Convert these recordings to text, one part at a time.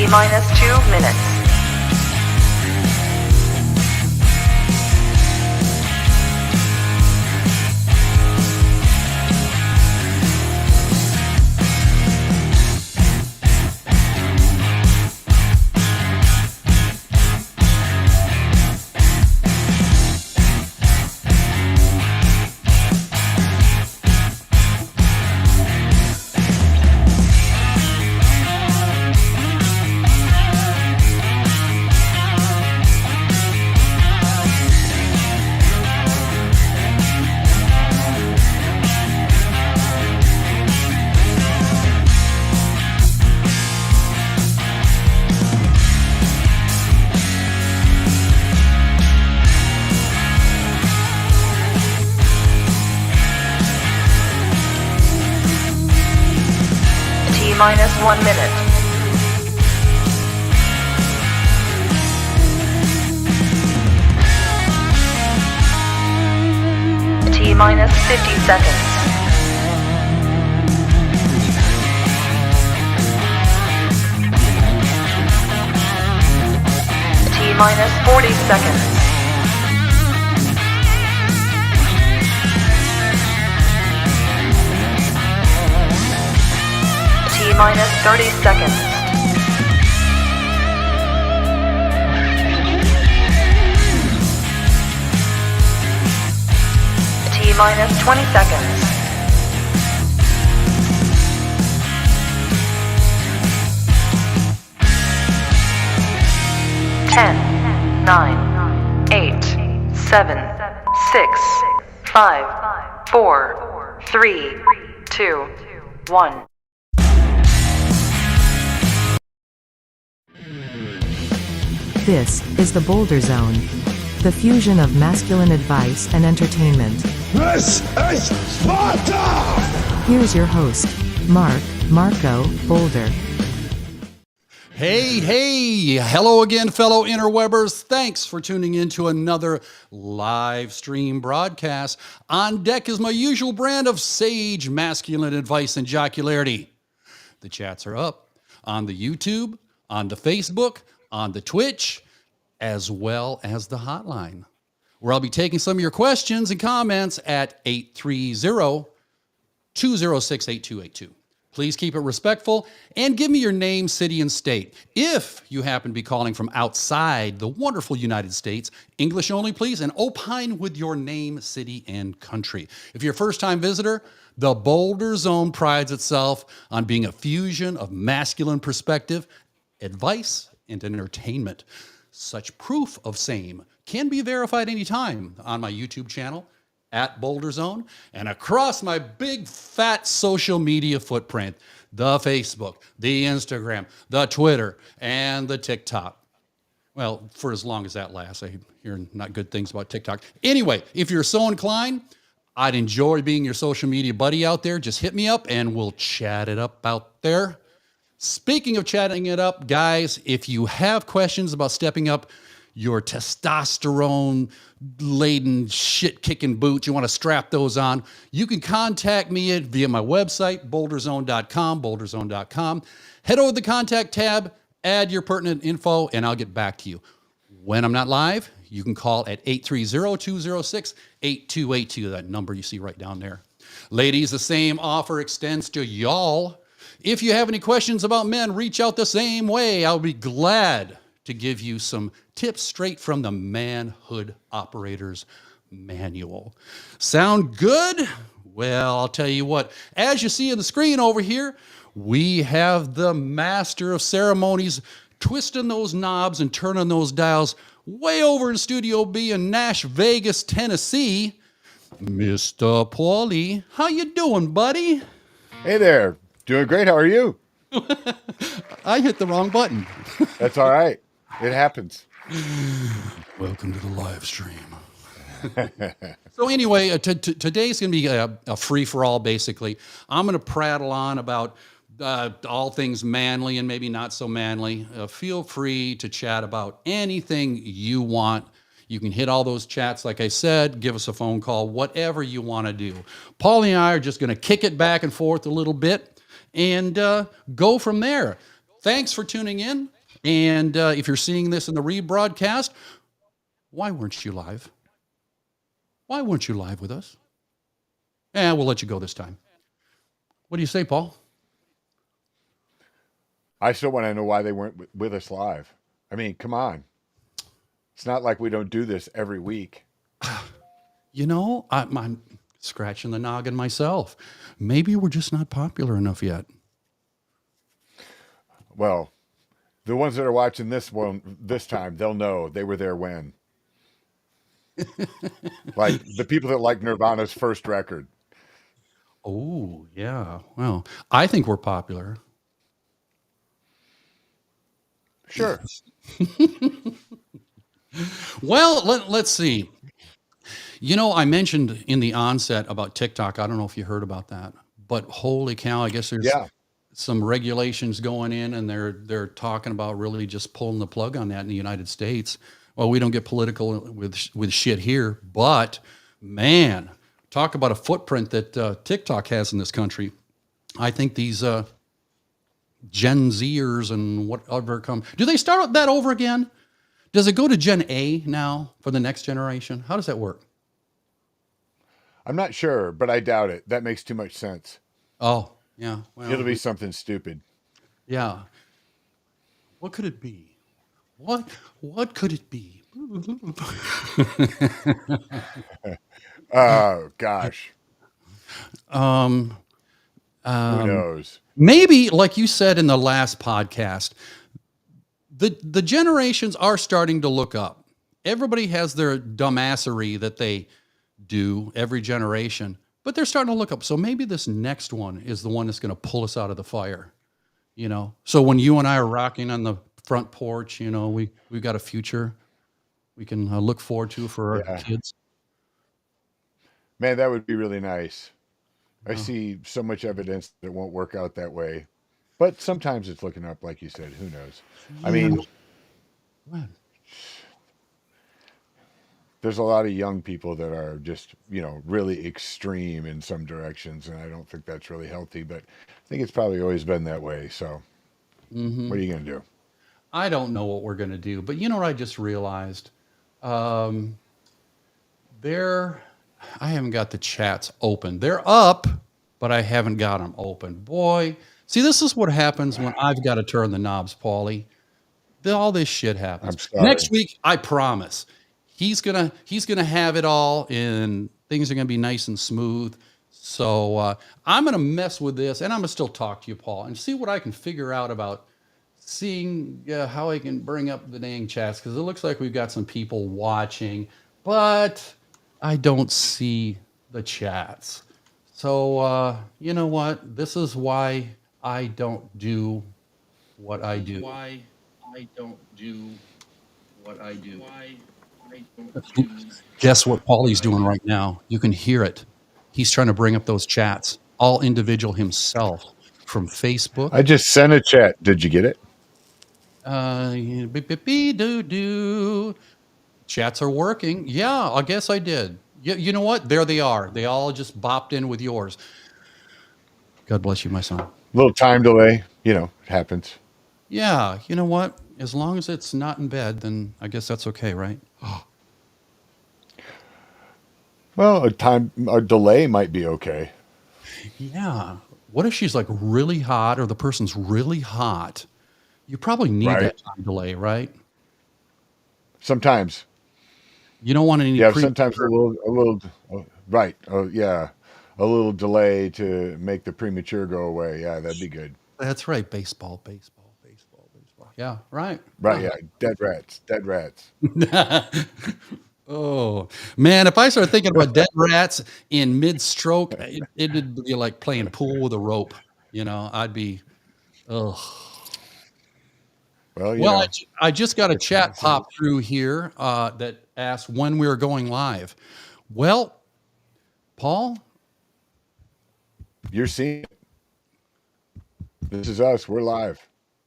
T-minus 2 minutes. T-minus 1 minute. T-minus 50 seconds. T-minus 40 seconds. T-minus 30 seconds. T-minus 20 seconds. 10, 9, 8, 7, 6, 5, 4, 3, 2, 1. This is the Boulder Zone, the fusion of masculine advice and entertainment. This is Sparta! Here's your host, Marco Boulder. Hey, hello again, fellow interwebers. Thanks for tuning in to another live stream broadcast. On deck is my usual brand of sage masculine advice and jocularity. The chats are up on the YouTube, on the Facebook, on the Twitch, as well as the hotline, where I'll be taking some of your questions and comments at 830-206-8282. Please keep it respectful and give me your name, city, and state. If you happen to be calling from outside the wonderful United States, English only, please, and opine with your name, city, and country. If you're a first-time visitor, the Boulder Zone prides itself on being a fusion of masculine perspective, advice, and entertainment. Such proof of same can be verified anytime on my YouTube channel at Boulder Zone and across my big fat social media footprint, the Facebook, the Instagram, the Twitter, and the TikTok. Well, for as long as that lasts. I hear not good things about TikTok. Anyway, if you're so inclined, I'd enjoy being your social media buddy out there. Just hit me up and we'll chat it up out there. Speaking of chatting it up, guys, if you have questions about stepping up your testosterone-laden, shit-kicking boots, you want to strap those on, you can contact me via my website, boulderzone.com. Head over to the contact tab, add your pertinent info, and I'll get back to you. When I'm not live, you can call at 830-206-8282, that number you see right down there. Ladies, the same offer extends to y'all. If you have any questions about men, reach out the same way. I'll be glad to give you some tips straight from the Manhood Operator's Manual. Sound good? Well, I'll tell you what. As you see on the screen over here, we have the master of ceremonies twisting those knobs and turning those dials way over in Studio B in Nash Vegas, Tennessee. Mr. Paulie, how you doing, buddy? Hey there. Doing great. How are you? I hit the wrong button. That's all right. It happens. Welcome to the live stream. So anyway, today's going to be a free-for-all, basically. I'm going to prattle on about all things manly and maybe not so manly. Feel free to chat about anything you want. You can hit all those chats, like I said, give us a phone call, whatever you want to do. Paulie and I are just going to kick it back and forth a little bit and go from there. Thanks for tuning in. And if you're seeing this in the rebroadcast, why weren't you live? Why weren't you live with us? We'll let you go this time. What do you say, Paul? I still want to know why they weren't with us live. I mean, come on. It's not like we don't do this every week. I'm scratching the noggin myself. Maybe we're just not popular enough yet. Well, the ones that are watching this one this time, they'll know they were there when. Like the people that like Nirvana's first record. Oh, yeah. Well, I think we're popular. Sure. Well, let's see. I mentioned in the onset about TikTok. I don't know if you heard about that, but holy cow, I guess there's some regulations going in, and they're talking about really just pulling the plug on that in the United States. Well, we don't get political with shit here, but man, talk about a footprint that TikTok has in this country. I think these Gen Zers and whatever do they start that over again? Does it go to Gen A now for the next generation? How does that work? I'm not sure, but I doubt it. That makes too much sense. Oh, yeah. Well, it'll be something stupid. Yeah. What could it be? What could it be? Oh gosh. Who knows? Maybe, like you said in the last podcast, the generations are starting to look up. Everybody has their dumbassery that they do every generation, but they're starting to look up. So maybe this next one is the one that's going to pull us out of the fire. So when you and I are rocking on the front porch, we've got a future we can look forward to for our kids. Man, that would be really nice. I see so much evidence that it won't work out that way, but sometimes it's looking up, like you said. Who knows? I mean, there's a lot of young people that are just, really extreme in some directions, and I don't think that's really healthy, but I think it's probably always been that way. So what are you going to do? I don't know what we're going to do, but you know what I just realized? I haven't got the chats open. They're up, but I haven't got them open. Boy, see, this is what happens when I've got to turn the knobs, Paulie. All this shit happens. I'm sorry. Next week, I promise. He's gonna have it all, and things are gonna be nice and smooth. So I'm gonna mess with this, and I'm gonna still talk to you, Paul, and see what I can figure out about seeing how I can bring up the dang chats, because it looks like we've got some people watching, but I don't see the chats. So you know what? This is why I don't do what I do. Why I don't do what I do. Guess what Paulie's doing right now? You can hear it. He's trying to bring up those chats, all individual himself from Facebook. I just sent a chat. Did you get it? Chats are working. Yeah, I guess I did. You know what? There they are. They all just bopped in with yours. God bless you, my son. A little time delay, it happens. Yeah, you know what? As long as it's not in bed, then I guess that's okay, right? Well, a delay might be okay. Yeah. What if she's like really hot, or the person's really hot? You probably need that time delay, right? Sometimes. You don't want any. Sometimes a little. Right. Oh, yeah. A little delay to make the premature go away. Yeah, that'd be good. That's right. Baseball. Yeah, right. Right, yeah. Dead rats. Oh, man, if I started thinking about dead rats in mid-stroke, it'd be like playing pool with a rope. I'd be, ugh. Well, I just got a chat pop through here that asked when we were going live. Well, Paul? You're seeing it. This is us. We're live.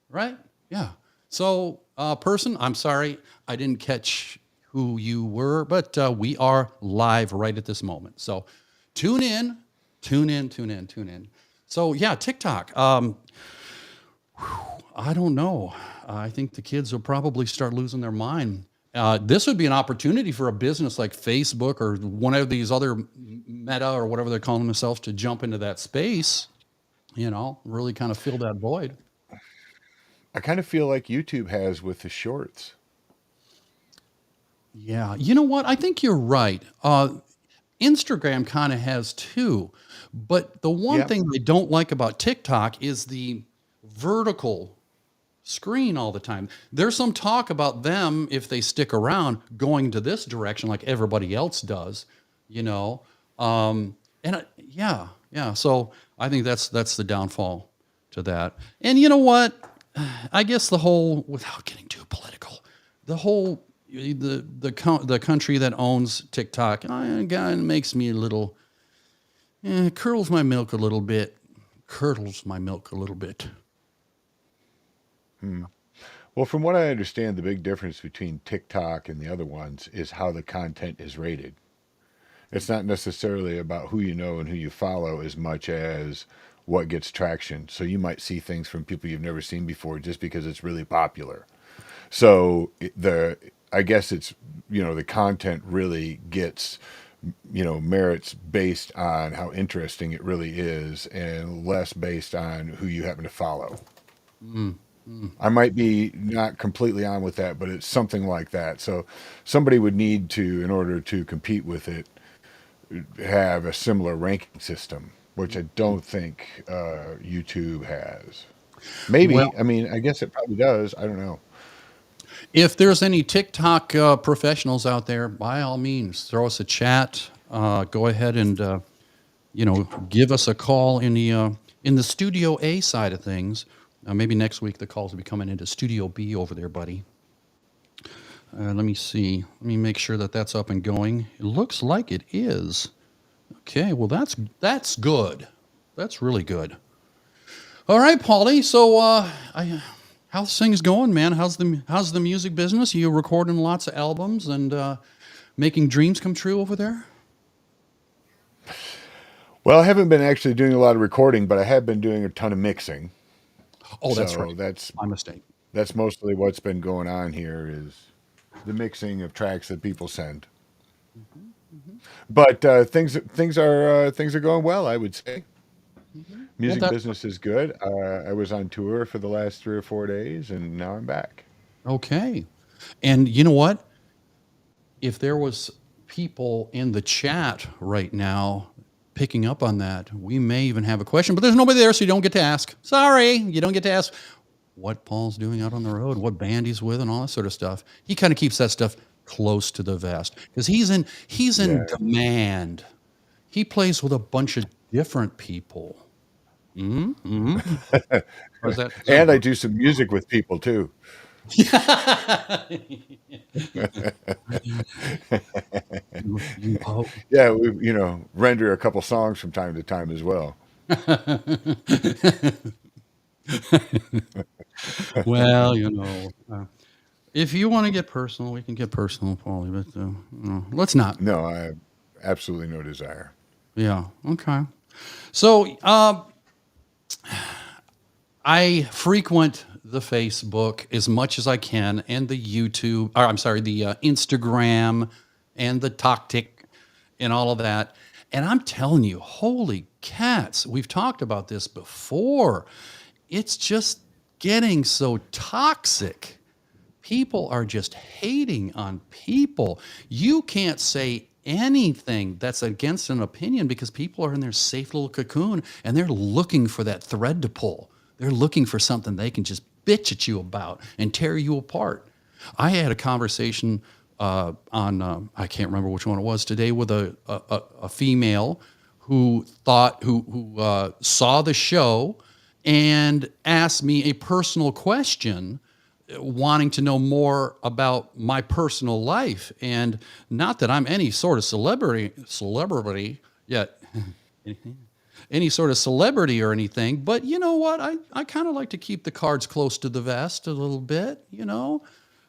Right? Yeah. So, person, I'm sorry, I didn't catch who you were, but we are live right at this moment. So tune in. So yeah, TikTok. I don't know. I think the kids will probably start losing their mind. This would be an opportunity for a business like Facebook or one of these other Meta or whatever they're calling themselves to jump into that space, really kind of fill that void. I kind of feel like YouTube has with the shorts. Yeah. You know what? I think you're right. Instagram kind of has too. But the one Yep. thing I don't like about TikTok is the vertical screen all the time. There's some talk about them, if they stick around, going to this direction like everybody else does, you know. Yeah. So I think that's the downfall to that. And you know what? I guess the whole, without getting too political, the whole the country that owns TikTok, God, makes me a little, curdles my milk a little bit. Curdles my milk a little bit. Well, from what I understand, the big difference between TikTok and the other ones is how the content is rated. It's not necessarily about who you know and who you follow as much as what gets traction. So you might see things from people you've never seen before just because it's really popular. So I guess it's, the content really gets, merits based on how interesting it really is and less based on who you happen to follow. I might be not completely on with that, but it's something like that. So somebody would need to, in order to compete with it, have a similar ranking system, which I don't think YouTube has. Maybe. Well, I mean, I guess it probably does. I don't know. if there's any TikTok professionals out there, by all means, throw us a chat. Go ahead and give us a call in the Studio A side of things. Maybe next week the calls will be coming into Studio B over there, buddy. Let me see. Let me make sure that that's up and going. It looks like it is. Okay, well that's good. That's really good. All right, Paulie. So, how's things going, man? How's the music business? You recording lots of albums and making dreams come true over there? Well, I haven't been actually doing a lot of recording, but I have been doing a ton of mixing. Oh, that's So right. that's My mistake. that's mostly what's been going on here is the mixing of tracks that people send. But things are going well, I would say. Well, Music that's business is good. I was on tour for the last 3 or 4 days, and now I'm back. okay. And you know what? If there was people in the chat right now picking up on that, we may even have a question, but there's nobody there, so you don't get to ask. Sorry, you don't get to ask what Paul's doing out on the road, what band he's with, and all that sort of stuff. He kind of keeps that stuff close to the vest because he's in Yeah. demand. He plays with a bunch of different people. Mm-hmm. Or is that a And I group? do some music with people too. You hope. Yeah, we render a couple songs from time to time as well. Well, if you want to get personal, we can get personal, Paulie, but let's not. No, I have absolutely no desire. Yeah. Okay. So I frequent the Facebook as much as I can and the YouTube, or I'm sorry, the Instagram and the TokTik and all of that. And I'm telling you, holy cats, we've talked about this before. It's just getting so toxic. People are just hating on people. You can't say anything that's against an opinion because people are in their safe little cocoon and they're looking for that thread to pull. They're looking for something they can just bitch at you about and tear you apart. I had a conversation on I can't remember which one it was today with a female who saw the show and asked me a personal question wanting to know more about my personal life. And not that I'm any sort of celebrity yet, any sort of celebrity or anything, but you know what? I kind of like to keep the cards close to the vest a little bit,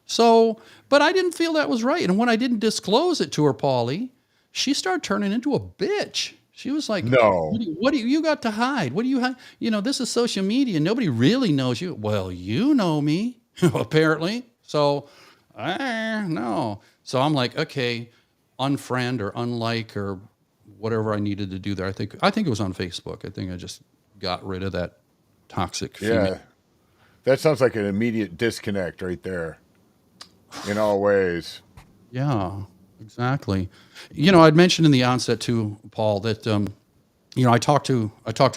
So, but I didn't feel that was right. And when I didn't disclose it to her, Paulie, she started turning into a bitch. She was like, No. what do you got to hide? What do you hide? This is social media. Nobody really knows you. Well, you know me, apparently. So, no. So I'm like, okay, unfriend or unlike or whatever I needed to do there. I think it was on Facebook. I think I just got rid of that toxic female. Yeah. That sounds like an immediate disconnect right there in all ways. Yeah, exactly. I'd mentioned in the onset too, Paul, that I talk to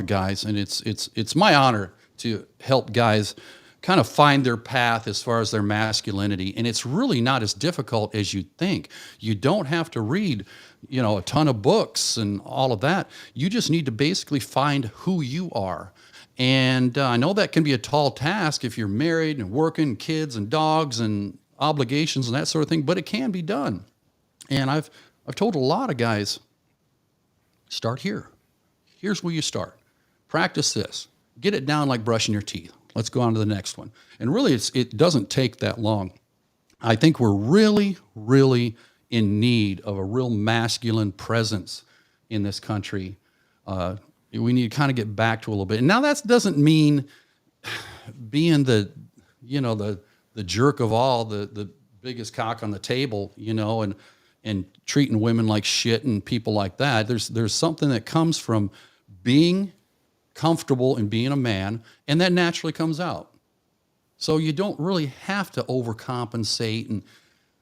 guys, and it's my honor to help guys kind of find their path as far as their masculinity, and it's really not as difficult as you think. You don't have to read, a ton of books and all of that. You just need to basically find who you are. And I know that can be a tall task if you're married and working, kids and dogs and obligations and that sort of thing, but it can be done. And I've told a lot of guys, start here. Here's where you start. Practice this. Get it down like brushing your teeth. Let's go on to the next one. And really, it doesn't take that long. I think we're really, really in need of a real masculine presence in this country. We need to kind of get back to a little bit. And now that doesn't mean being the jerk of all, the biggest cock on the table, and treating women like shit and people like that. There's something that comes from being comfortable in being a man, and that naturally comes out. So you don't really have to overcompensate and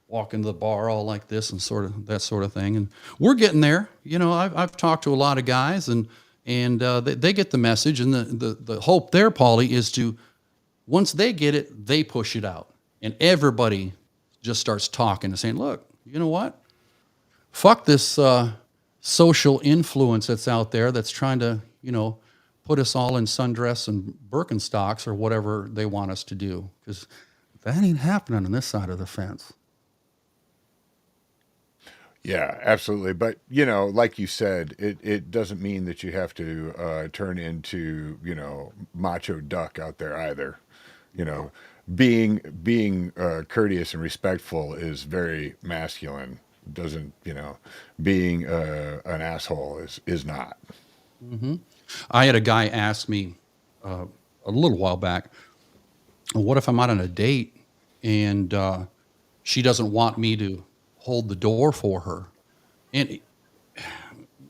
walk into the bar all like this and sort of that sort of thing. And we're getting there. I've talked to a lot of guys, and they get the message, and the hope there, Paulie, is to, once they get it, they push it out. And everybody just starts talking and saying, look, you know what? Fuck this social influence that's out there that's trying to, put us all in sundress and Birkenstocks or whatever they want us to do. Because that ain't happening on this side of the fence. Yeah, absolutely. But, like you said, it doesn't mean that you have to turn into, macho duck out there either. Being courteous and respectful is very masculine. Doesn't, being an asshole is not. Mm-hmm. I had a guy ask me a little while back, what if I'm out on a date and she doesn't want me to hold the door for her? And,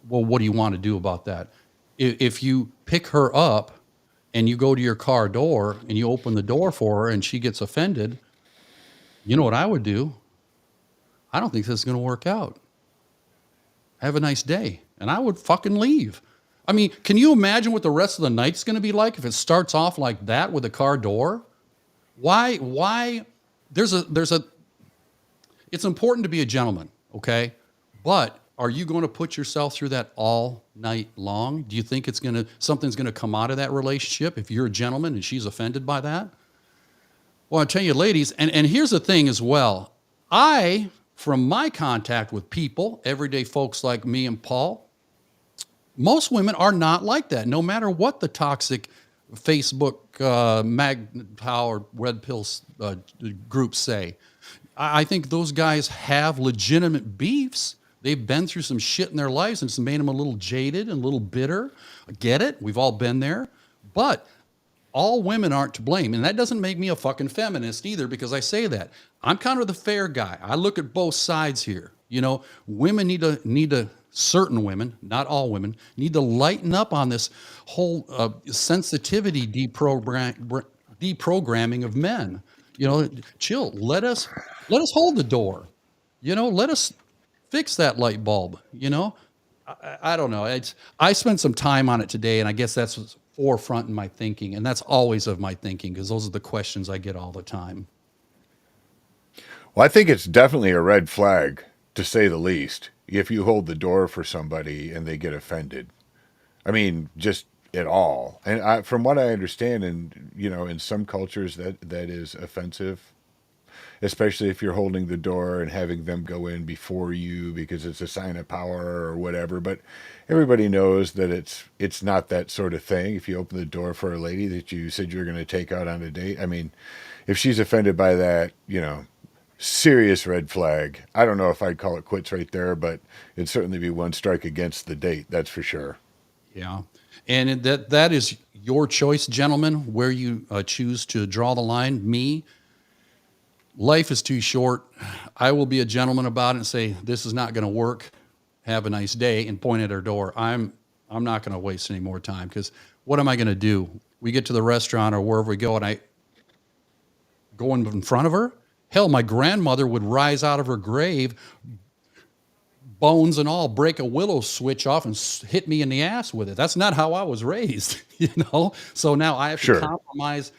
well, what do you want to do about that? If you pick her up and you go to your car door and you open the door for her and she gets offended, you know what I would do? I don't think this is going to work out. Have a nice day. And I would fucking leave. I mean, can you imagine what the rest of the night's going to be like if it starts off like that with a car door? Why? It's important to be a gentleman, okay? But are you going to put yourself through that all night long? Do you think something's going to come out of that relationship if you're a gentleman and she's offended by that? Well, I'll tell you, ladies, and here's the thing as well. From my contact with people, everyday folks like me and Paul, most women are not like that, no matter what the toxic Facebook, MAGTOW, or Red Pill groups say. I think those guys have legitimate beefs. They've been through some shit in their lives, and it's made them a little jaded and a little bitter. I get it. We've all been there. But all women aren't to blame. And that doesn't make me a fucking feminist either, because I say that. I'm kind of the fair guy. I look at both sides here. Women need to certain women, not all women, need to lighten up on this whole sensitivity deprogramming of men. Chill. Let us hold the door. Let us fix that light bulb. I don't know. I spent some time on it today, and I guess that's what's forefront in my thinking, and that's always of my thinking, because those are the questions I get all the time. Well, I think it's definitely a red flag, to say the least, if you hold the door for somebody and they get offended. I mean, just at all. And from what I understand, in some cultures that is offensive, especially if you're holding the door and having them go in before you because it's a sign of power or whatever. But everybody knows that it's not that sort of thing. If you open the door for a lady that you said you're going to take out on a date, I mean, if she's offended by that, serious red flag. I don't know if I'd call it quits right there, but it'd certainly be one strike against the date. That's for sure. Yeah. And that is your choice, gentlemen, where you choose to draw the line. Me, life is too short. I will be a gentleman about it and say, this is not going to work. Have a nice day, and point at her door. I'm not going to waste any more time, because what am I going to do? We get to the restaurant or wherever we go, and I go in front of her. Hell, my grandmother would rise out of her grave, bones and all, break a willow switch off and hit me in the ass with it. That's not how I was raised, you know? So now I have to Sure. compromise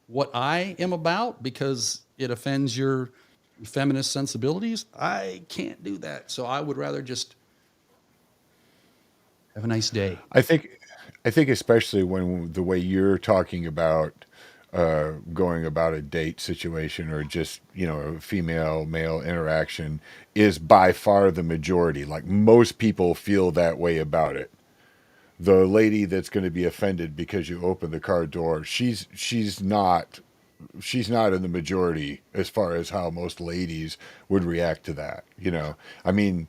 what I am about because it offends your feminist sensibilities. I can't do that. So I would rather just have a nice day. I think especially when the way you're talking about going about a date situation or just a female male interaction is by far the majority. Like most people feel that way about it. The lady that's going to be offended because you open the car door, she's not in the majority as far as how most ladies would react to that. I mean,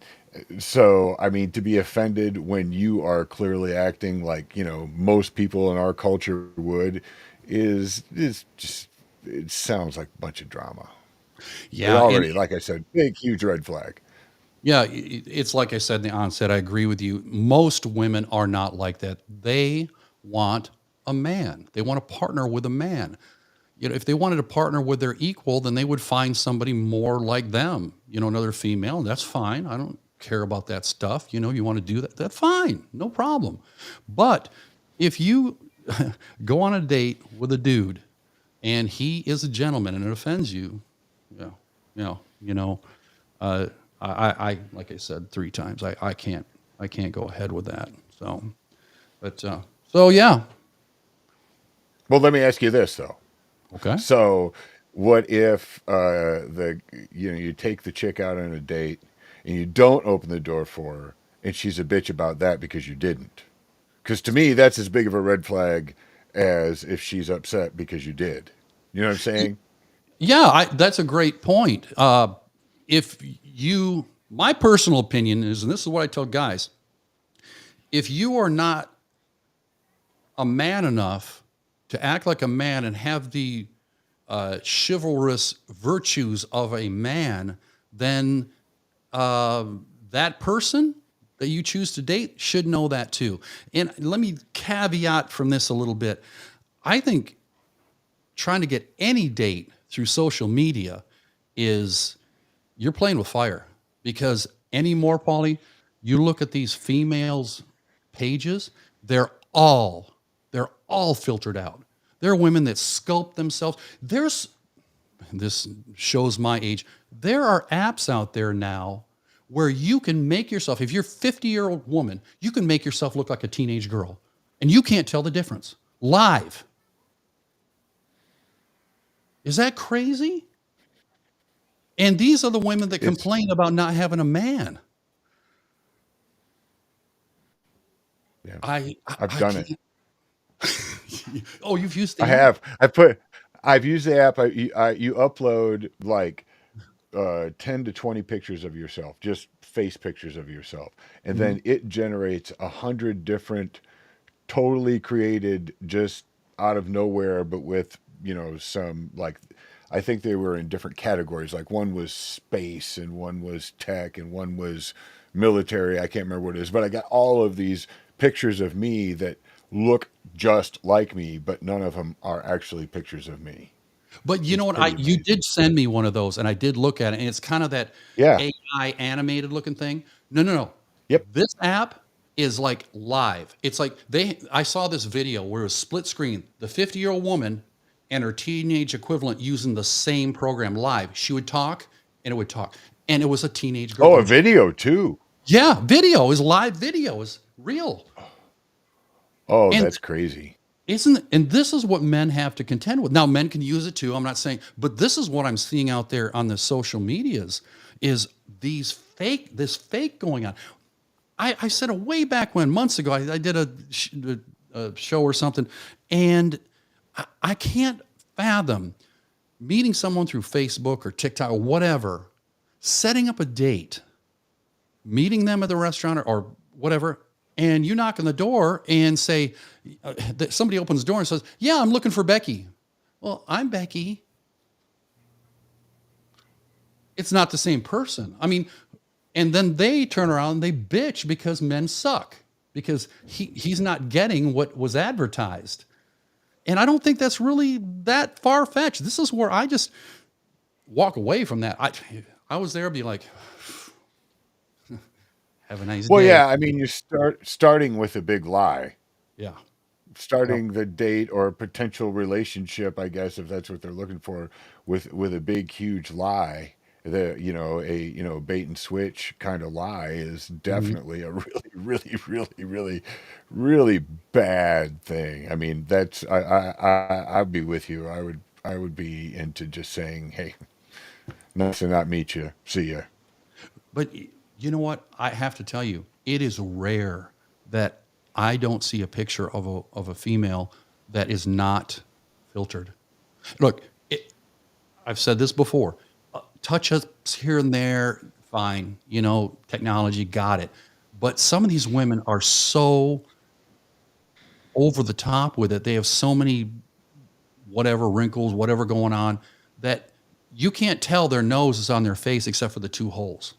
to be offended when you are clearly acting like most people in our culture would is just, it sounds like a bunch of drama. It Yeah. And already, like I said, big huge red flag. yeah, it's like I said in the onset, I agree with you. Most women are not like that. They want a man. They want to partner with a man. If they wanted to partner with their equal, then they would find somebody more like them, another female. That's fine. I don't care about that stuff. You want to do that, that's fine. No problem. But if you go on a date with a dude and he is a gentleman and it offends you, yeah, uh, I like I said 3 times, I can't go ahead with that. So, but so yeah, Well, let me ask you this though. okay. So, what if you take the chick out on a date and you don't open the door for her, and she's a bitch about that because you didn't? Because to me, that's as big of a red flag as if she's upset because you did. You know what I'm saying? Yeah, that's a great point. If you, my personal opinion is, and this is what I tell guys, if you are not a man enough to act like a man and have the chivalrous virtues of a man, then that person that you choose to date should know that too. And let me caveat from this a little bit. I think trying to get any date through social media is, you're playing with fire, because anymore, Paulie, you look at these females' pages, they're all filtered out. There are women that sculpt themselves. This shows my age. There are apps out there now where you can make yourself, if you're a 50-year-old woman, you can make yourself look like a teenage girl, and you can't tell the difference live. Is that crazy? And these are the women that complain about not having a man. Yeah, I I've done it. can't. Oh, you've used the I app? have. I've used the app. You upload like 10 to 20 pictures of yourself, just face pictures of yourself, and Mhm. then it generates 100 different, totally created just out of nowhere, but with some like. I think they were in different categories. Like one was space, and one was tech, and one was military. I can't remember what it is, but I got all of these pictures of me that look just like me, but none of them are actually pictures of me. But you It's know what? pretty You amazing. did send me one of those, and I did look at it, and it's kind of that Yeah. AI animated looking thing. No, no, no. Yep. This app is like live. It's like I saw this video where it was split screen, the 50-year-old woman and her teenage equivalent using the same program live. She would talk and it would talk. And it was a teenage girl. Oh, a video too. Yeah, video is live, video is real. Oh, And that's crazy. and this is what men have to contend with. Now, men can use it too. I'm not saying, but this is what I'm seeing out there on the social medias is this fake going on. I said it way back when, months ago, I did a show or something, and I can't fathom meeting someone through Facebook or TikTok or whatever, setting up a date, meeting them at the restaurant or whatever, and you knock on the door and say, somebody opens the door and says, yeah, I'm looking for Becky. Well, I'm Becky. It's not the same person. I mean, and then they turn around and they bitch because men suck, because he's not getting what was advertised. And I don't think that's really that far-fetched. This is where I just walk away from that. I was there, be like, have a nice day. Well, yeah, I mean, you starting with a big lie. Yeah. Starting the date or potential relationship, I guess, if that's what they're looking for, with a big, huge lie. A bait and switch kind of lie is definitely a really, really, really, really, really bad thing. I mean, that's I'd be with you. I would be into just saying, hey, nice to not meet you. See ya. But you know what? I have to tell you, it is rare that I don't see a picture of a female that is not filtered. Look, I've said this before. Touch ups here and there, fine. Technology, got it. But some of these women are so over the top with it. They have so many whatever wrinkles, whatever going on, that you can't tell their nose is on their face except for the two holes.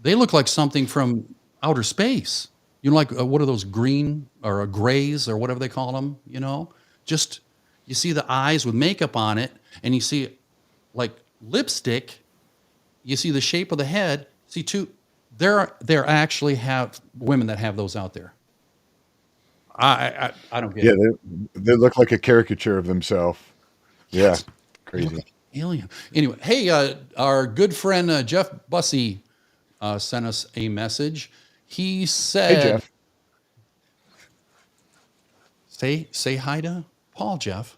They look like something from outer space. Like what are those green or grays or whatever they call them? Just you see the eyes with makeup on it, and you see like lipstick. You see the shape of the head. See there actually have women that have those out there. I don't get it. Yeah, they look like a caricature of themselves. Yeah, crazy. Like alien. Anyway, hey, our good friend Jeff Bussey sent us a message. He said, Hey, Jeff. Say hi to Paul, Jeff.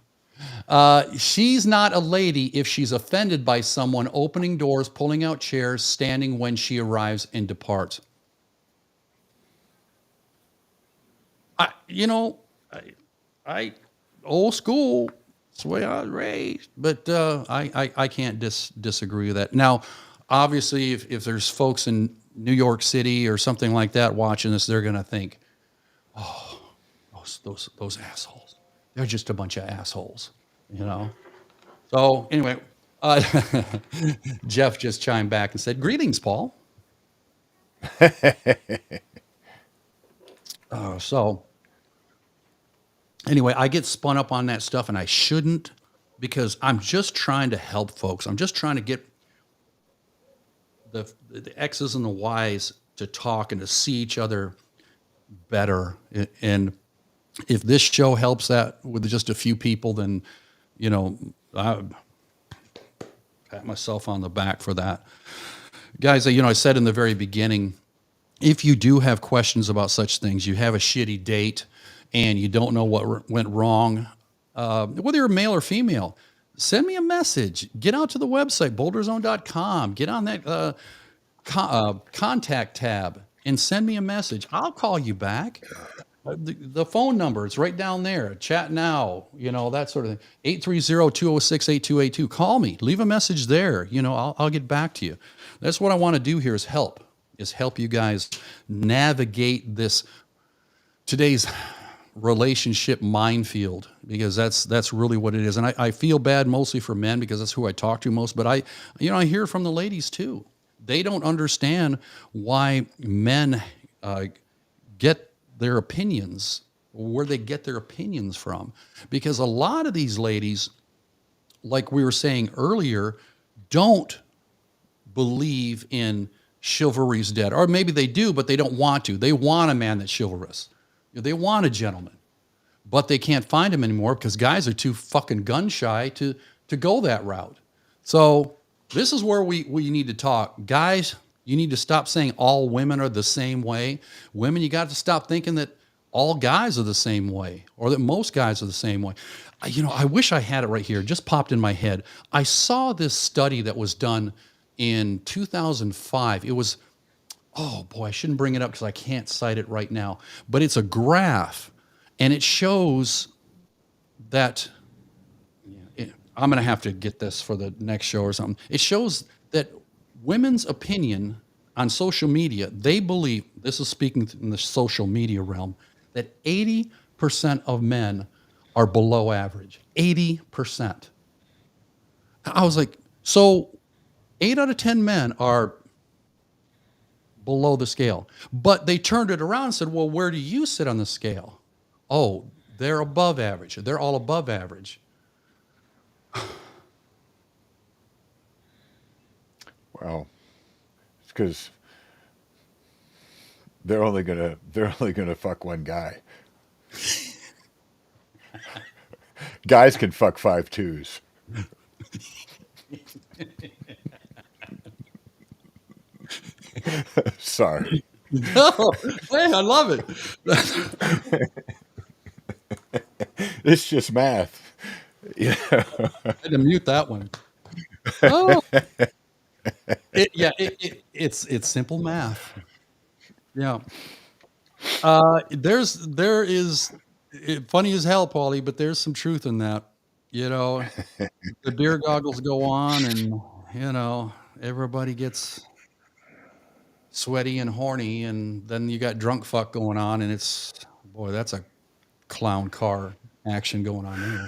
She's not a lady if she's offended by someone opening doors, pulling out chairs, standing when she arrives and departs. I old school. That's the way I was raised, but I can't disagree with that. Now, obviously, if there's folks in New York City or something like that watching this, they're gonna think, "Oh, those assholes. They're just a bunch of assholes," So anyway, Jeff just chimed back and said, "Greetings, Paul." So anyway, I get spun up on that stuff, and I shouldn't, because I'm just trying to help folks. I'm just trying to get the X's and the Y's to talk and to see each other better. And if this show helps that with just a few people, then, I pat myself on the back for that. Guys, I said in the very beginning, if you do have questions about such things, you have a shitty date and you don't know what went wrong, whether you're male or female, send me a message. Get out to the website, boulderzone.com. Get on that contact tab and send me a message. I'll call you back. The phone number is right down there. Chat now, that sort of thing. 830-206-8282. Call me. Leave a message there. I'll get back to you. That's what I want to do here is help you guys navigate today's relationship minefield, because that's really what it is. And I feel bad mostly for men because that's who I talk to most, but I hear from the ladies too. They don't understand why men get their opinions, where they get their opinions from, because a lot of these ladies, like we were saying earlier, don't believe in chivalry's dead, or maybe they do, but they don't want to. They want a man that's chivalrous. They want a gentleman, but they can't find him anymore because guys are too fucking gun shy to go that route. So this is where we need to talk. Guys, you need to stop saying all women are the same way. Women, you got to stop thinking that all guys are the same way, or that most guys are the same way. I wish I had it right here. It just popped in my head. I saw this study that was done in 2005. It was, oh boy, I shouldn't bring it up because I can't cite it right now, but it's a graph, and it shows that I'm going to have to get this for the next show or something. It shows that women's opinion on social media, they believe, this is speaking in the social media realm, that 80% of men are below average. 80%. I was like, so 8 out of 10 men are below the scale. But they turned it around and said, well, where do you sit on the scale? Oh, they're above average. They're all above average. Well, it's because they're only gonna fuck one guy. Guys can fuck 5 twos. Sorry. Oh, hey, I love it. It's just math. Yeah. I had to mute that one. Oh, it's simple math. Yeah. There is funny as hell, Paulie, but there's some truth in that. You know, the beer goggles go on, and you know everybody gets sweaty and horny, and then you got drunk fuck going on, and it's boy, that's a clown car action going on there.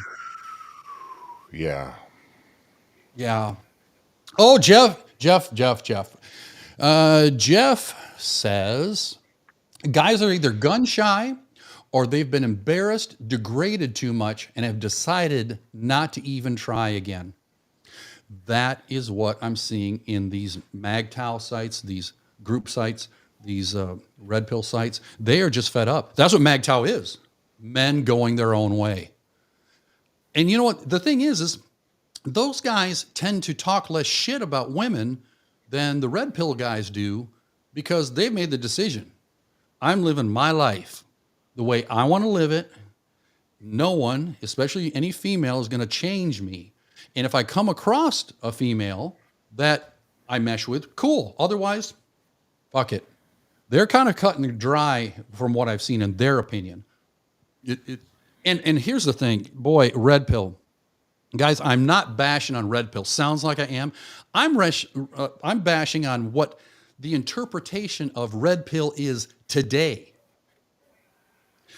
Yeah. Yeah. Oh, Jeff. Jeff says guys are either gun shy or they've been embarrassed, degraded too much, and have decided not to even try again. That is what I'm seeing in these MAGTOW sites, these group sites, these red pill sites. They are just fed up. That's what MAGTOW is. Men going their own way. And you know what? The thing is those guys tend to talk less shit about women than the red pill guys do because they've made the decision. I'm living my life the way I want to live it. No one, especially any female, is going to change me. And if I come across a female that I mesh with, cool. Otherwise, fuck it. They're kind of cutting it dry from what I've seen in their opinion. And here's the thing, boy, red pill. Guys, I'm not bashing on red pill. Sounds like I am. I'm bashing on what the interpretation of red pill is today.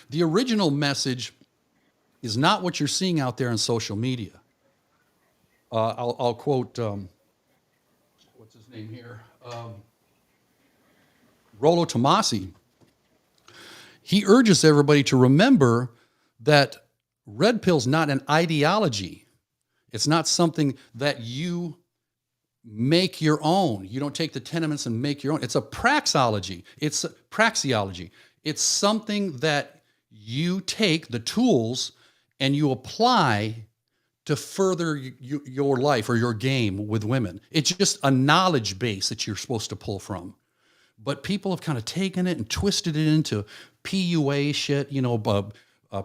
The original message is not what you're seeing out there on social media. I'll quote, what's his name here? Rollo Tomasi. He urges everybody to remember that red pill's not an ideology. It's not something that you make your own. You don't take the tenements and make your own. It's a praxeology. It's praxeology. It's something that you take the tools and you apply to further your life or your game with women. It's just a knowledge base that you're supposed to pull from. But people have kind of taken it and twisted it into PUA shit, you know,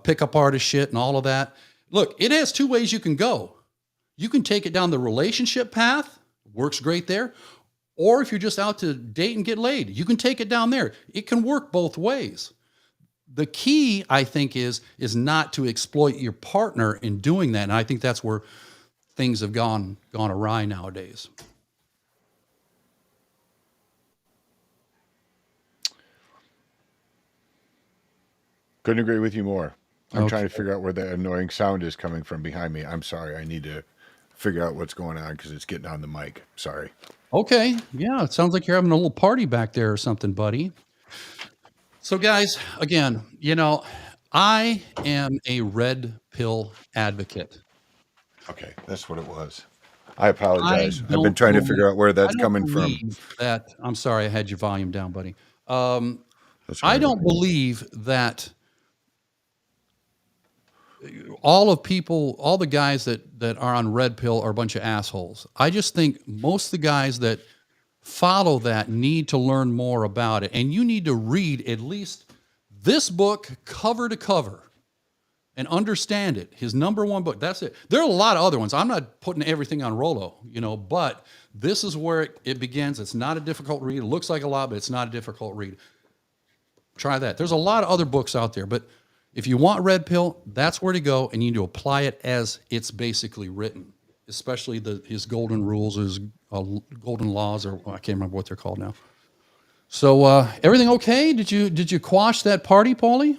pickup artist shit and all of that. Look, it has 2 ways you can go. You can take it down the relationship path, works great there. Or if you're just out to date and get laid, you can take it down there. It can work both ways. The key, I think, is not to exploit your partner in doing that. And I think that's where things have gone awry nowadays. Couldn't agree with you more. I'm Okay. trying to figure out where that annoying sound is coming from behind me. I'm sorry. I need to figure out what's going on because it's getting on the mic. Sorry. Okay. Yeah, it sounds like you're having a little party back there or something, buddy. So, guys, again, you know, I am a red pill advocate. Okay, that's what it was. I apologize. I've don't been trying to believe- figure out where that's I don't coming from. believe That I'm sorry, I had your volume down, buddy. That's I right. don't believe that all the guys that are on red pill are a bunch of assholes. I just think most of the guys that follow that need to learn more about it. And you need to read at least this book cover to cover and understand it. His number 1 book, that's it. There are a lot of other ones. I'm not putting everything on Rollo, you know, but this is where it begins. It's not a difficult read. It looks like a lot, but it's not a difficult read. Try that. There's a lot of other books out there, but If you want red pill, that's where to go, and you need to apply it as it's basically written, especially his golden rules, his golden laws, or I can't remember what they're called now. So everything okay? Did you quash that party, Paulie?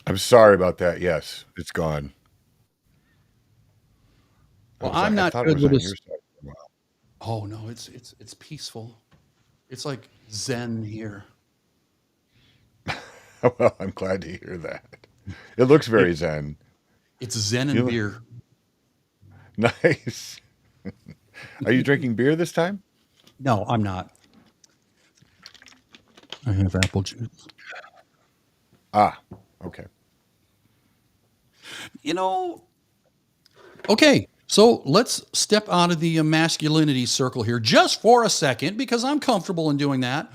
I'm sorry about that. Yes, it's gone. Well, I I'm not thought it good was with on this. your side for a while. Oh no, it's peaceful. It's like Zen here. Well, I'm glad to hear that. It looks very zen. It's Zen and You beer. nice. Are you drinking beer this time? No, I'm not. I have apple juice. Ah, okay. You know, okay, so let's step out of the masculinity circle here just for a second because I'm comfortable in doing that.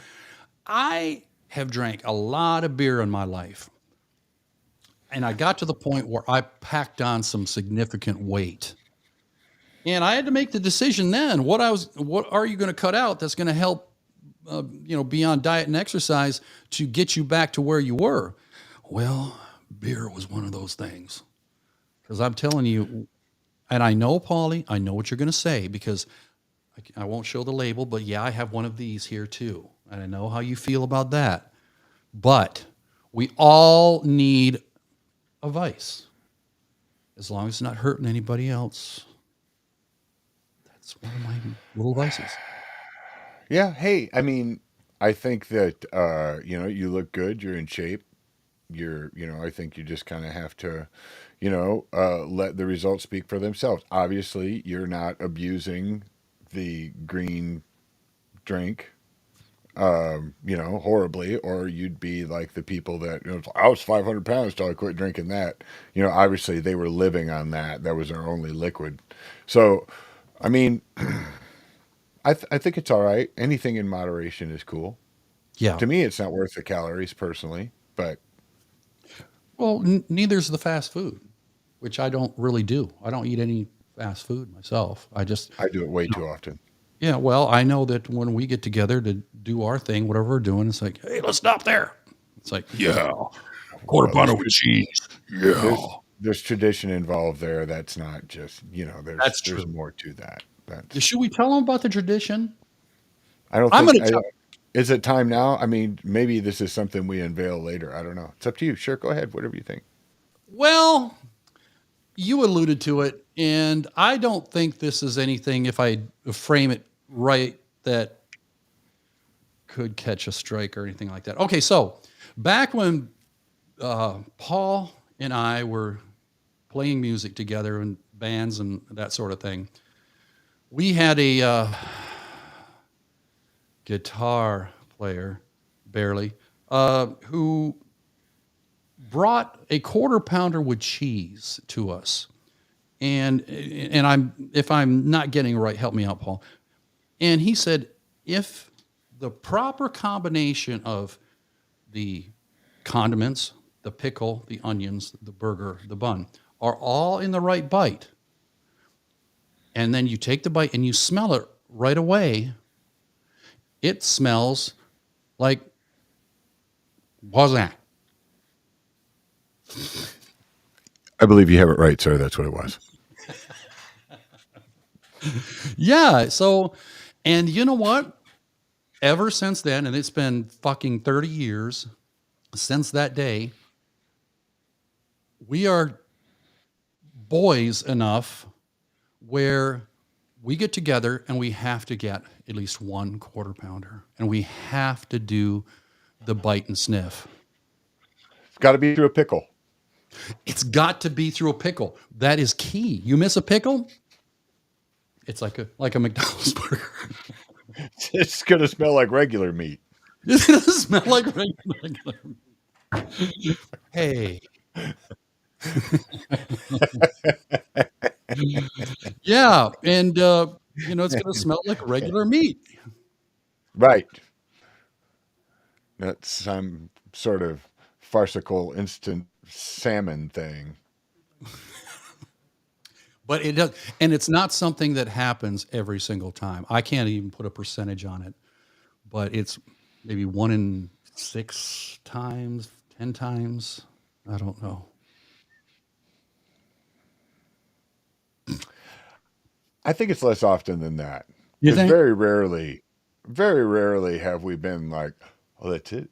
I have drank a lot of beer in my life. And I got to the point where I packed on some significant weight. And I had to make the decision then, what are you going to cut out that's going to help beyond diet and exercise to get you back to where you were? Well, beer was one of those things. Because I'm telling you, and I know, Paulie, I know what you're going to say because I won't show the label, but yeah, I have one of these here too. And I know how you feel about that. But we all need a vice. As long as it's not hurting anybody else. That's one of my little vices. Yeah. Hey, I mean, I think that you look good. You're in shape. I think you just kind of have to, let the results speak for themselves. Obviously, you're not abusing the green drink, horribly, or you'd be like the people that, I was 500 pounds till I quit drinking that. Obviously they were living on that. That was their only liquid. So, I mean, I think it's all right. Anything in moderation is cool. Yeah. To me, it's not worth the calories personally, but Well, neither's the fast food, which I don't really do. I don't eat any fast food myself. I just, I do it way too often. yeah, well, I know that when we get together to do our thing, whatever we're doing, it's like, hey, let's stop there. It's like, yeah, quarter pounder with cheese. Yeah. There's tradition involved there. That's not just, That's there's true. more to that. Should we tell them about the tradition? I don't I'm think, going to tell. is it time now? I mean, maybe this is something we unveil later. I don't know. It's up to you. Sure. Go ahead. Whatever you think. Well, you alluded to it, and I don't think this is anything, if I frame it right, that could catch a strike or anything like that. Okay, so back when Paul and I were playing music together in bands and that sort of thing, we had a guitar player, barely, who brought a quarter pounder with cheese to us. And if I'm not getting it right, help me out, Paul. And he said, if the proper combination of the condiments, the pickle, the onions, the burger, the bun are all in the right bite, and then you take the bite and you smell it right away, it smells like voisin. I believe you have it right, sir. That's what it was. Yeah. So, and you know what? Ever since then, and it's been fucking 30 years since that day, we are boys enough where we get together and we have to get at least one quarter pounder, and we have to do the bite and sniff. It's got to be through a pickle. It's got to be through a pickle. That is key. You miss a pickle, it's like a McDonald's burger. It's going to smell like regular meat. It's going to smell like regular meat. Hey. Yeah, and it's going to smell like regular meat. Right. That's some sort of farcical instant salmon thing. But it does, and it's not something that happens every single time. I can't even put a percentage on it, but it's maybe 1 in 6 times, 10 times. I don't know. I think it's less often than that. You Because think? very rarely have we been like, oh, that's it.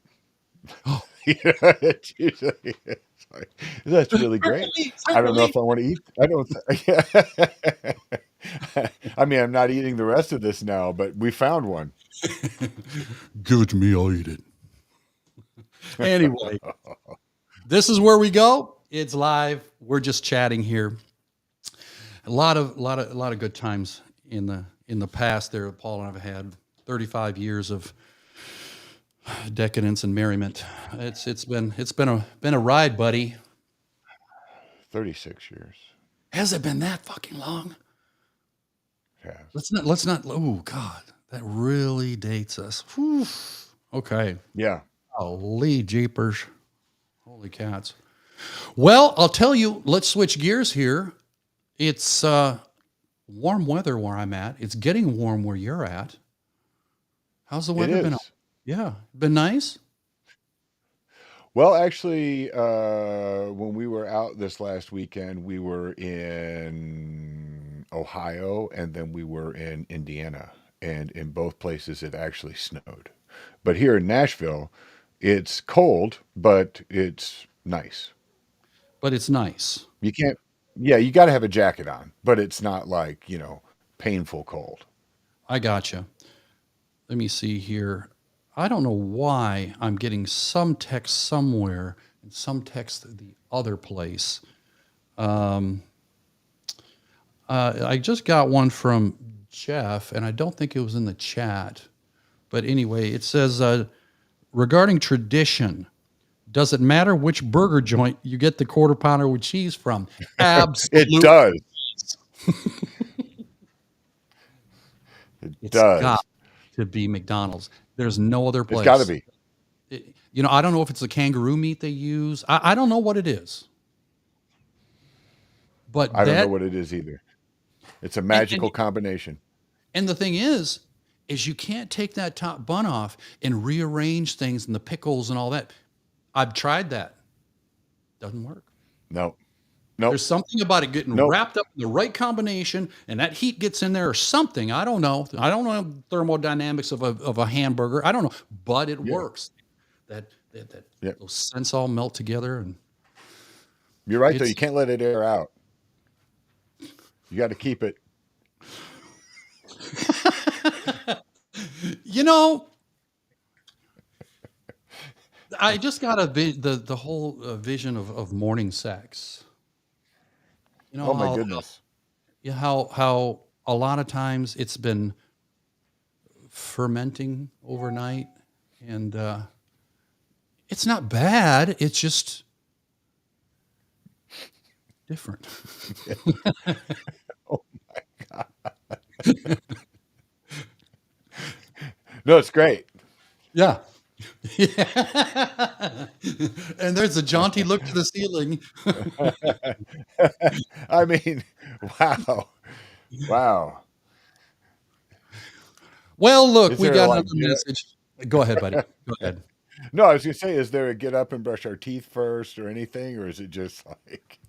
Oh, It's usually it's like, that's really great. I don't know if I want to eat. I don't. I mean, I'm not eating the rest of this now, but we found one. give it to me. I'll eat it. Anyway, this is where we go. It's live. We're just chatting here. A lot of good times in the past. There, Paul and I've had 35 years of decadence and merriment. It's been a ride, buddy. 36 years. Has it been that fucking long? Yes. Let's not. Oh God, that really dates us. Whew. Okay. Yeah. Holy jeepers. Holy cats. Well, I'll tell you, let's switch gears here. It's warm weather where I'm at. It's getting warm where you're at. How's the It weather been? is. Yeah. Been nice? Well, actually, when we were out this last weekend, we were in Ohio and then we were in Indiana. And in both places, it actually snowed. But here in Nashville, it's cold, but it's nice. But it's nice. You can't, yeah, you got to have a jacket on, but it's not like, painful cold. I gotcha. Let me see here. I don't know why I'm getting some text somewhere and some text the other place. I just got one from Jeff, and I don't think it was in the chat. But anyway, it says regarding tradition, does it matter which burger joint you get the quarter pounder with cheese from? Absolutely. It does. It It's does. got to be McDonald's. There's no other place. It's got to be. I don't know if it's the kangaroo meat they use. I don't know what it is. But I don't know what it is either. It's a magical combination. And the thing is you can't take that top bun off and rearrange things and the pickles and all that. I've tried that. Doesn't work. No. Nope. There's something about it getting wrapped up in the right combination, and that heat gets in there or something. I don't know. I don't know thermodynamics of a hamburger. I don't know, but it works. Those scents all melt together, and you're right though. You can't let it air out. You got to keep it. I just got the whole vision of morning sex. Oh my goodness. How a lot of times it's been fermenting overnight, and it's not bad. It's just different. Oh my God. No, it's great. Yeah. And there's a jaunty look to the ceiling. I mean, wow. Wow. Well, look, Is we there got like- another message. Go ahead, buddy. Go ahead. No, I was going to say, is there a get up and brush our teeth first or anything? Or is it just like,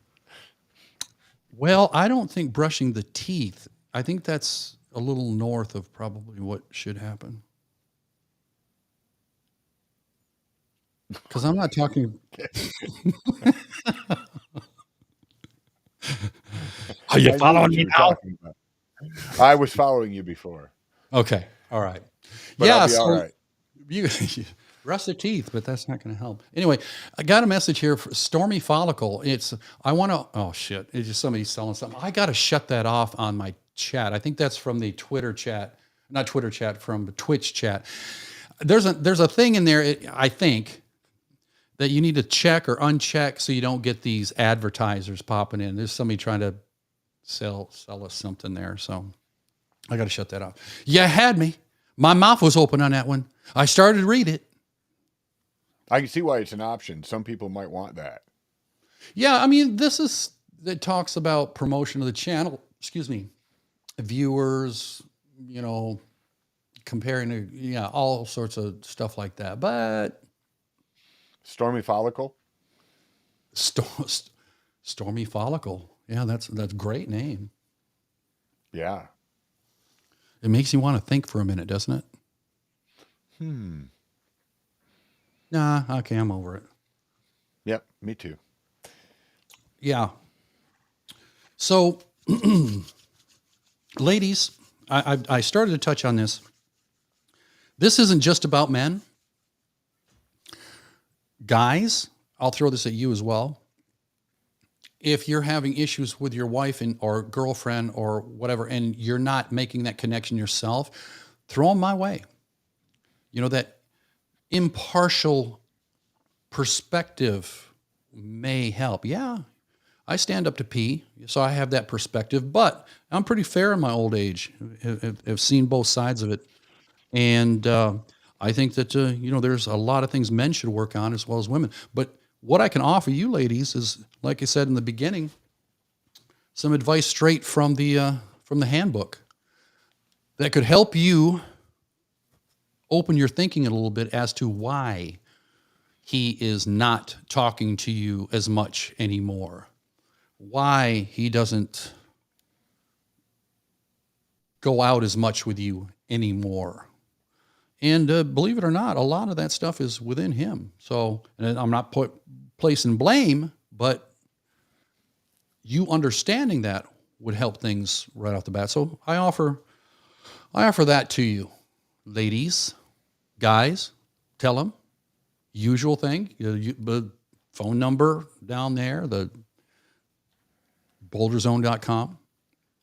Well, I don't think brushing the teeth, I think that's a little north of probably what should happen. Because I'm not talking. Are you I knew following what me you were now? talking about. I was following you before. Okay. All right. But I'll be so all right. you brush their teeth, but that's not going to help. Anyway, I got a message here for Stormy Follicle. I want to, oh shit. It's just somebody selling something. I got to shut that off on my chat. I think that's from the Twitter chat, not Twitter chat, from the Twitch chat. There's a thing in there, I think, that you need to check or uncheck so you don't get these advertisers popping in. There's somebody trying to sell us something there. So I got to shut that off. You had me. My mouth was open on that one. I started to read it. I can see why it's an option. Some people might want that. Yeah, I mean, it talks about promotion of the channel, viewers, comparing to, all sorts of stuff like that. But Stormy Follicle? Stormy Follicle. Yeah, that's great name. Yeah. It makes you want to think for a minute, doesn't it? Nah, okay, I'm over it. Yep, me too. Yeah. So, ladies, I started to touch on this. This isn't just about men. Guys, I'll throw this at you as well. If you're having issues with your wife or girlfriend or whatever, and you're not making that connection yourself, throw them my way. You know, that impartial perspective may help. Yeah, I stand up to pee, so I have that perspective, but I'm pretty fair in my old age. I've seen both sides of it. And I think that, there's a lot of things men should work on as well as women. But what I can offer you ladies is, like I said in the beginning, some advice straight from the handbook that could help you open your thinking a little bit as to why he is not talking to you as much anymore, why he doesn't go out as much with you anymore. And believe it or not, a lot of that stuff is within him. So, and I'm not placing blame, but you understanding that would help things right off the bat. So I offer that to you, ladies, guys. Tell them, usual thing, the phone number down there, the boulderzone.com,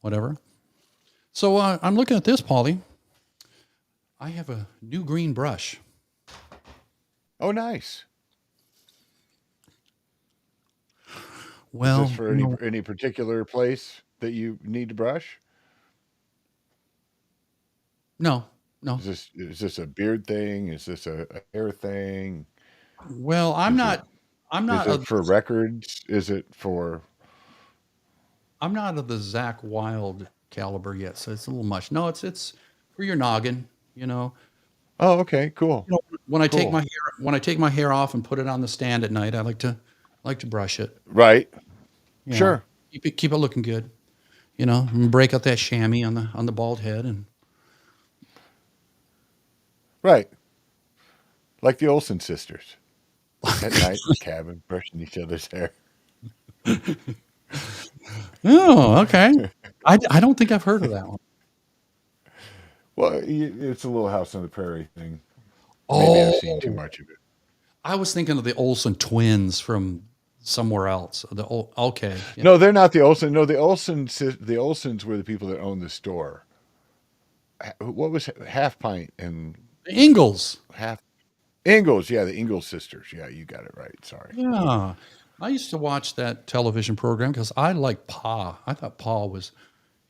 whatever. So I'm looking at this, Paulie. I have a new green brush. Oh, nice. Well, is this for any particular place that you need to brush? No. Is this a beard thing? Is this a hair thing? Well, I'm not. Is it for records? Is it for? I'm not of the Zach Wilde caliber yet, so it's a little much. No, it's for your noggin. You know. Oh, okay, cool. When I take my hair off and put it on the stand at night, I like to brush it. Right. Sure. Keep it looking good. And break out that chamois on the bald head and. Right. Like the Olsen sisters. At night in the cabin, brushing each other's hair. Oh, okay. I don't think I've heard of that one. Well, it's a Little House on the Prairie thing. Oh, maybe I've seen too much of it. I was thinking of the Olsen twins from somewhere else. Okay. Yeah. No, they're not the Olsen. No, the Olsens were the people that owned the store. What was Half Pint and the Ingalls? Ingalls, yeah, the Ingalls sisters. Yeah, you got it right. Sorry. Yeah, I used to watch that television program because I liked Pa. I thought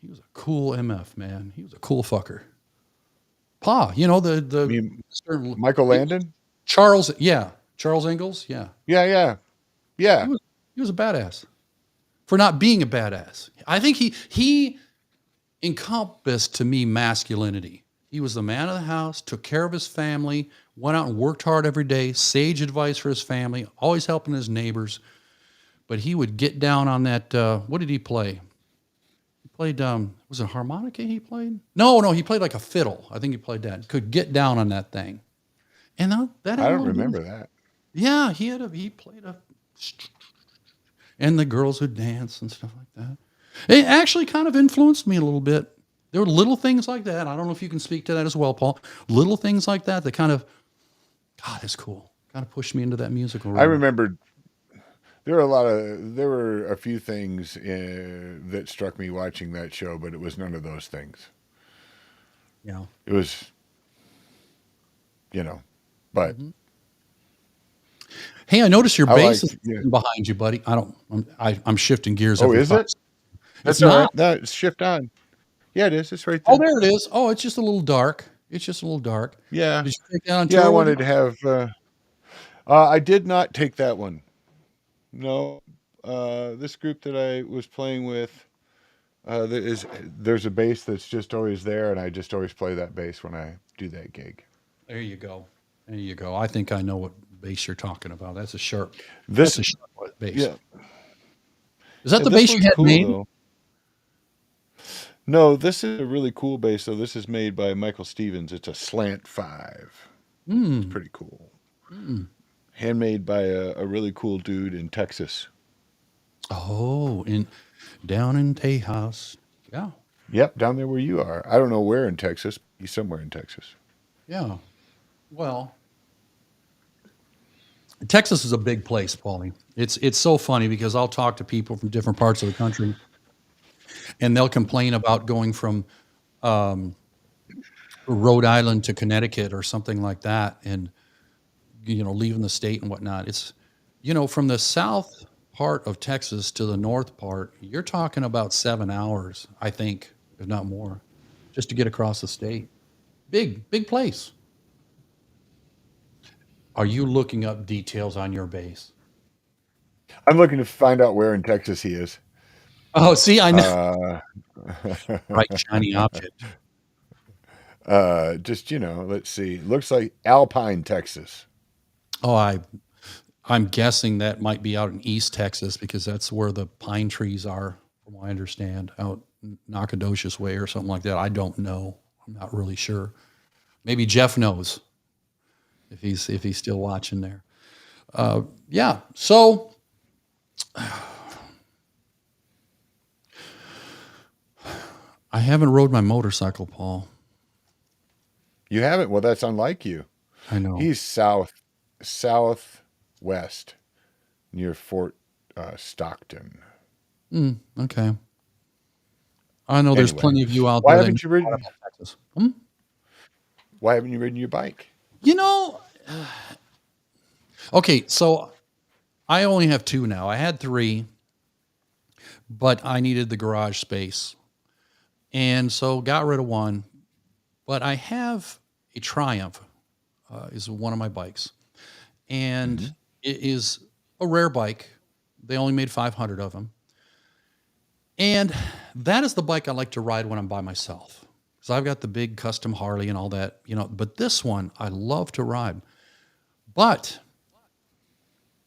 he was a cool MF, man. He was a cool fucker. Pa, Michael Landon? Charles Ingalls, yeah. Yeah. He was a badass for not being a badass. I think he encompassed to me masculinity. He was the man of the house, took care of his family, went out and worked hard every day, sage advice for his family, always helping his neighbors. But he would get down on that. What did he play? He played, was it harmonica he played? No, he played like a fiddle. I think he played that. Could get down on that thing. And that I don't remember that. Yeah, he played and the girls would dance and stuff like that. It actually kind of influenced me a little bit. There were little things like that. I don't know if you can speak to that as well, Paul. Little things like that kind of, God, that's cool. Kind of pushed me into that musical realm. I remember there were a few things that struck me watching that show, but it was none of those things. Yeah. It was, but. Mm-hmm. Hey, I noticed your bass is behind you, buddy. I'm shifting gears. Oh, is it? That's all right. No, it's shift on. Yeah, it is. It's right there. Oh, there it is. Oh, it's just a little dark. Yeah. Did you take that on tour? Yeah, I wanted to have. I did not take that one. No, this group that I was playing with, there's a bass that's just always there, and I just always play that bass when I do that gig. There you go. I think I know base you're talking about. That's a sharp. This, That's a sharp base. yeah, Is that the this base you one's had cool made? though. No, this is a really cool bass. So this is made by Michael Stevens. It's a slant 5. It's Mm. pretty cool. Mm. Handmade by a really cool dude in Texas. Oh, down in Tejas. Yeah. Yep, down there where you are. I don't know where in Texas. He's somewhere in Texas. Yeah. Well, Texas is a big place, Paulie. It's so funny because I'll talk to people from different parts of the country, and they'll complain about going from Rhode Island to Connecticut or something like that, and leaving the state and whatnot. It's from the south part of Texas to the north part, you're talking about 7 hours, I think, if not more, just to get across the state. Big place. Are you looking up details on your base? I'm looking to find out where in Texas he is. Oh, see, I know. Uh, Bright shiny object. just let's see. Looks like Alpine, Texas. Oh, I'm guessing that might be out in East Texas because that's where the pine trees are, from what I understand, out Nacogdoches way or something like that. I don't know. I'm not really sure. Maybe Jeff knows if he's still watching there. Yeah. So I haven't rode my motorcycle, Paul. You haven't? Well, that's unlike you. I know. He's southwest near Fort Stockton. Okay. I know there's Anyway, plenty of you out why there that haven't you know a lot ridden? about Texas. Why haven't you ridden your bike? Okay, so I only have 2 now. I had 3, but I needed the garage space. And so got rid of 1. But I have a Triumph, is one of my bikes. And it is a rare bike. They only made 500 of them. And that is the bike I like to ride when I'm by myself. So I've got the big custom Harley and all that, but this one I love to ride. But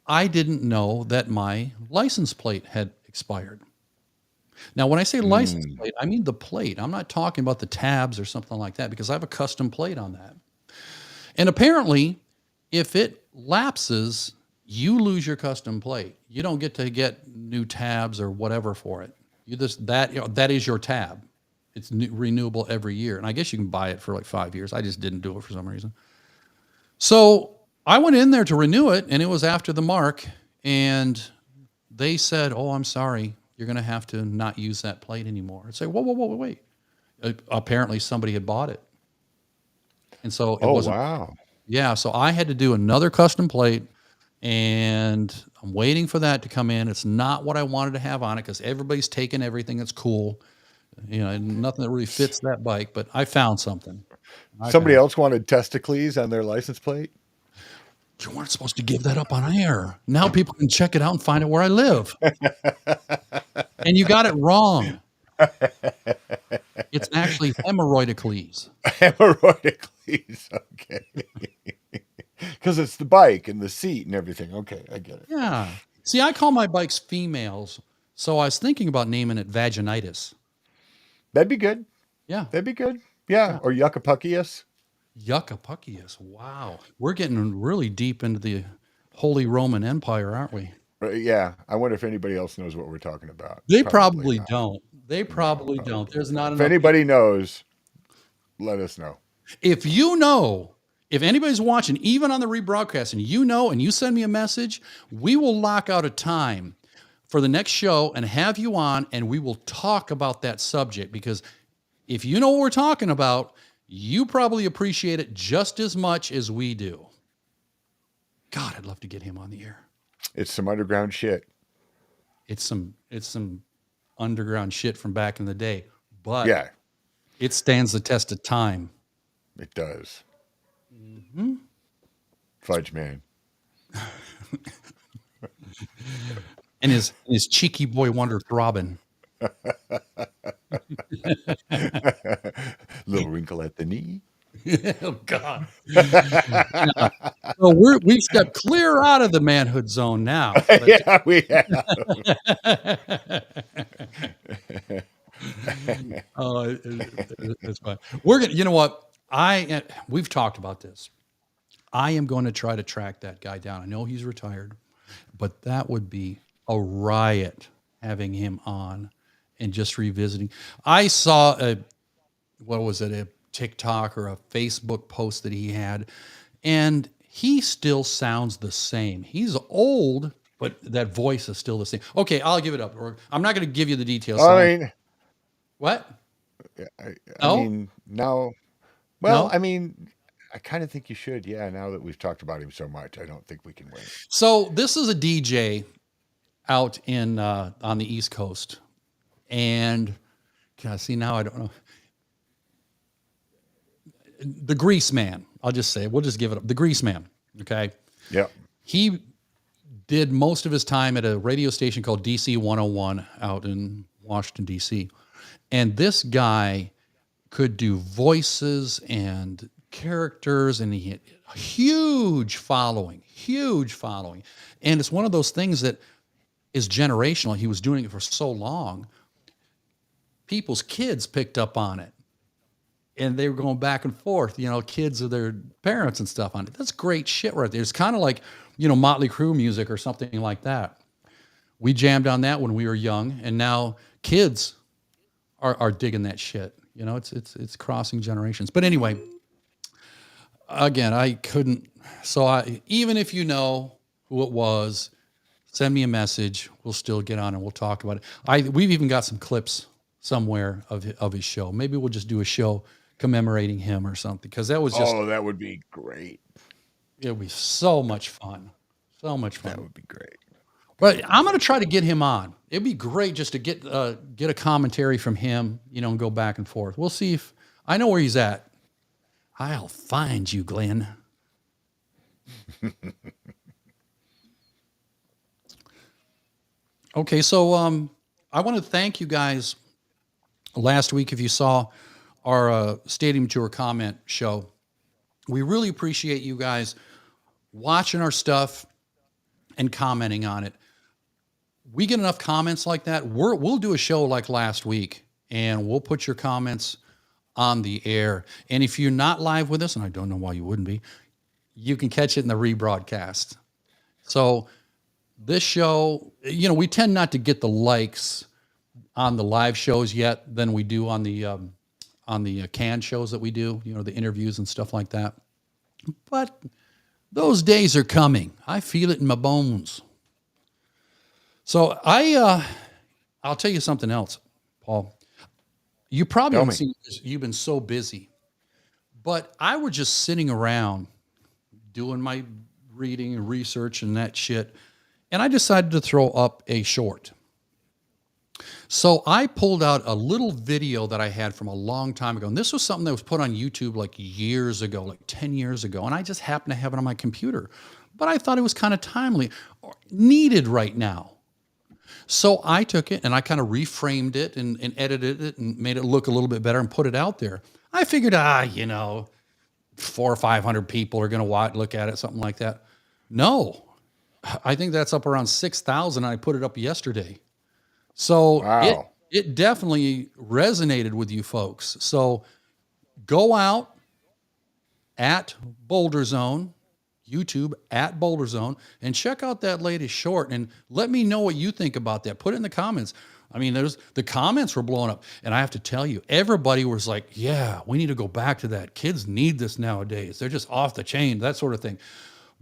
I didn't know that my license plate had expired. Now, when I say license plate, I mean the plate. I'm not talking about the tabs or something like that because I have a custom plate on that. And apparently, if it lapses, you lose your custom plate. You don't get to get new tabs or whatever for it. That is your tab. It's renewable every year. And I guess you can buy it for like 5 years. I just didn't do it for some reason. So I went in there to renew it, and it was after the mark. And they said, "Oh, I'm sorry. You're going to have to not use that plate anymore." I'd say, whoa, wait. Apparently somebody had bought it. And so it wasn't. Wow. Yeah. So I had to do another custom plate, and I'm waiting for that to come in. It's not what I wanted to have on it because everybody's taking everything that's cool. Nothing that really fits that bike, but I found something. Somebody else wanted testicles on their license plate? You weren't supposed to give that up on air. Now people can check it out and find out where I live. And you got it wrong. It's actually hemorrhoidicles. Hemorrhoidicles, okay. Because it's the bike and the seat and everything. Okay, I get it. Yeah. See, I call my bikes females, so I was thinking about naming it vaginitis. That'd be good. Yeah. That'd be good. Yeah. Or Yuccapuckius. Yuccapuckius. Wow. We're getting really deep into the Holy Roman Empire, aren't we? Yeah. I wonder if anybody else knows what we're talking about. They probably not. don't. They probably don't. There's not If enough. anybody knows, let us know. If you know, if anybody's watching, even on the rebroadcast, and and you send me a message, we will lock out a time for the next show and have you on, and we will talk about that subject, because if you know what we're talking about, you probably appreciate it just as much as we do. God, I'd love to get him on the air. It's some underground shit. It's some underground shit from back in the day, but Yeah, it stands the test of time. it does. Fudge man. And his cheeky boy wonder throbbing. Little wrinkle at the knee. Oh God. So we've stepped clear out of the manhood zone now. But Yeah, we have. oh, it's fine. We're gonna. You know what? We've talked about this. I am going to try to track that guy down. I know he's retired, but that would be a riot having him on and just revisiting. I saw what was it, a TikTok or a Facebook post that he had, and he still sounds the same. He's old, but that voice is still the same. Okay, I'll give it up. Or I'm not going to give you the details. I mean, What? I No, mean, now, well, no. I mean, I kind of think you should. Yeah, now that we've talked about him so much, I don't think we can wait. So this is a DJ out in on the East Coast, and God, see now I don't know. The Grease Man. I'll just say we'll just give it up. The Grease Man. Okay. Yep. He did most of his time at a radio station called DC 101 out in Washington, DC. And this guy could do voices and characters, and he had a huge following, huge following. And it's one of those things that is generational. He was doing it for so long. People's kids picked up on it. And they were going back and forth, kids of their parents and stuff on it. That's great shit right there. It's kind of like, Motley Crue music or something like that. We jammed on that when we were young, and now kids are digging that shit. It's crossing generations. But anyway, again, I couldn't. So even if you know who it was, send me a message. We'll still get on and we'll talk about it. We've even got some clips somewhere of his show. Maybe we'll just do a show commemorating him or something, because that was just, that would be great. it would be so much fun. So much fun. That would be great. But I'm going to try to get him on. It'd be great just to get a commentary from him, and go back and forth. We'll see if I know where he's at. I'll find you, Glenn. Okay, so I want to thank you guys. Last week, if you saw our Stadium Tour comment show, we really appreciate you guys watching our stuff and commenting on it. We get enough comments like that. We'll do a show like last week, and we'll put your comments on the air. And if you're not live with us, and I don't know why you wouldn't be, you can catch it in the rebroadcast. So this show, we tend not to get the likes on the live shows yet than we do on the canned shows that we do, the interviews and stuff like that. But those days are coming. I feel it in my bones. So I'll tell you something else, Paul. You probably haven't seen this. You've been so busy. But I was just sitting around doing my reading and research and that shit, and I decided to throw up a short. So I pulled out a little video that I had from a long time ago. And this was something that was put on YouTube like years ago, like 10 years ago. And I just happened to have it on my computer. But I thought it was kind of timely or needed right now. So I took it and I kind of reframed it and edited it and made it look a little bit better and put it out there. I figured, 400 or 500 people are going to look at it, something like that. No, I think that's up around 6,000. I put it up yesterday. So Wow. it definitely resonated with you folks. So go out at Boulder Zone, YouTube at Boulder Zone, and check out that latest short and let me know what you think about that. Put it in the comments. I mean, the comments were blowing up, and I have to tell you, everybody was like, yeah, we need to go back to that. Kids need this nowadays. They're just off the chain, that sort of thing.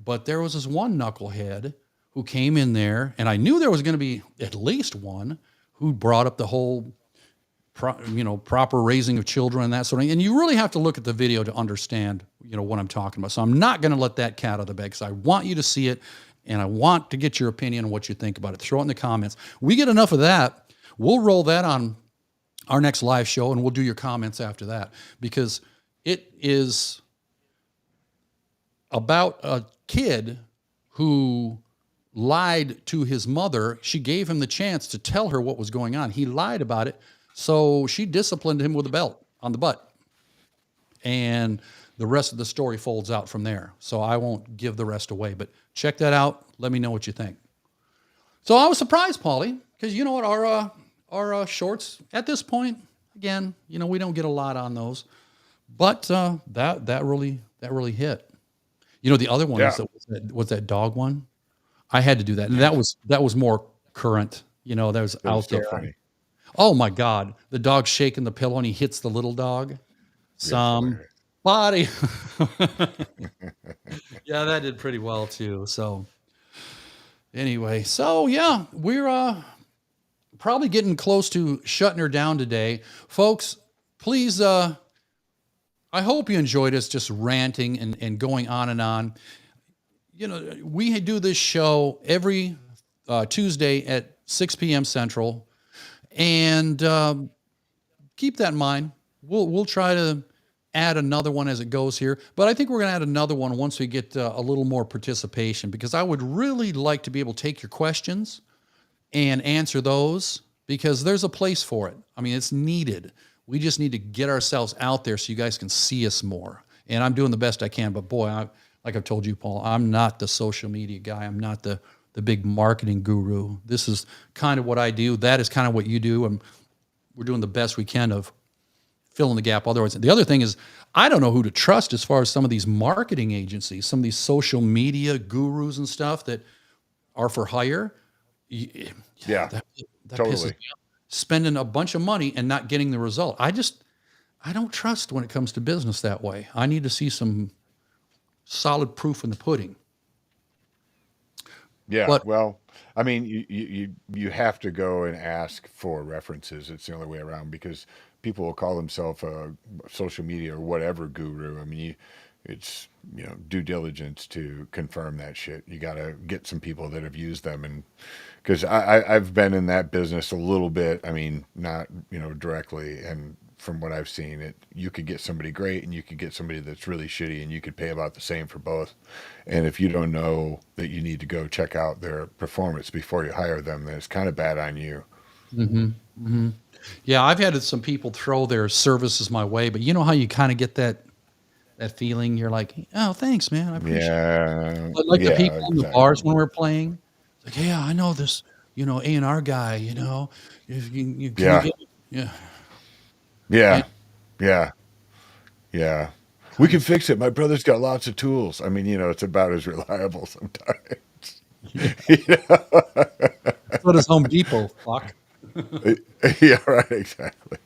But there was this one knucklehead who came in there, and I knew there was going to be at least one who brought up the whole proper raising of children and that sort of thing. And you really have to look at the video to understand, what I'm talking about. So I'm not going to let that cat out of the bag, because I want you to see it, and I want to get your opinion on what you think about it. Throw it in the comments. We get enough of that, we'll roll that on our next live show, and we'll do your comments after that, because it is about a kid who lied to his mother. She gave him the chance to tell her what was going on. He lied about it. So she disciplined him with a belt on the butt. And the rest of the story folds out from there. So I won't give the rest away, but check that out. Let me know what you think. So I was surprised, Paulie, because you know what, our shorts at this point, again, you know, we don't get a lot on those, but that really hit. You know, the other one Yeah. was that dog one. I had to do that, and that was more current. You know, that was That was out still there. funny. Oh my God, the dog shaking the pillow and he hits the little dog. That's hilarious. Somebody, yeah, that did pretty well too. So anyway, so yeah, we're probably getting close to shutting her down today, folks. Please, I hope you enjoyed us just ranting and going on and on. You know, we do this show every Tuesday at 6 p.m. Central, and keep that in mind. We'll try to add another one as it goes here, but I think we're going to add another one once we get a little more participation, because I would really like to be able to take your questions and answer those, because there's a place for it. I mean, it's needed. We just need to get ourselves out there so you guys can see us more. And I'm doing the best I can, but boy, like I've told you, Paul, I'm not the social media guy. I'm not the big marketing guru. This is kind of what I do. That is kind of what you do. And we're doing the best we can of filling the gap. Otherwise, the other thing is, I don't know who to trust as far as some of these marketing agencies, some of these social media gurus and stuff that are for hire. Yeah, That totally. pisses me off. Spending a bunch of money and not getting the result. I don't trust when it comes to business that way. I need to see some solid proof in the pudding. Yeah, But well, I mean, you have to go and ask for references. It's the only way around, because people will call themselves a social media or whatever guru. I mean, it's, you know, due diligence to confirm that shit. You got to get some people that have used them, and because I've been in that business a little bit. I mean, not, you know, directly, and from what I've seen, you could get somebody great and you could get somebody that's really shitty, and you could pay about the same for both. And if you don't know that you need to go check out their performance before you hire them, then it's kind of bad on you. yeah, I've had some people throw their services my way, but you know how you kind of get that feeling. You're like, oh, thanks, man, I appreciate it. Yeah, But like the yeah, people in the bars exactly. when we're playing, it's like, yeah, I know this, you know, A&R guy, you know, if you can you Yeah, get, yeah, and yeah, yeah, yeah. We can fix it. My brother's got lots of tools. I mean, you know, it's about as reliable sometimes. You know? so does Home Depot. Fuck. Yeah, right, exactly.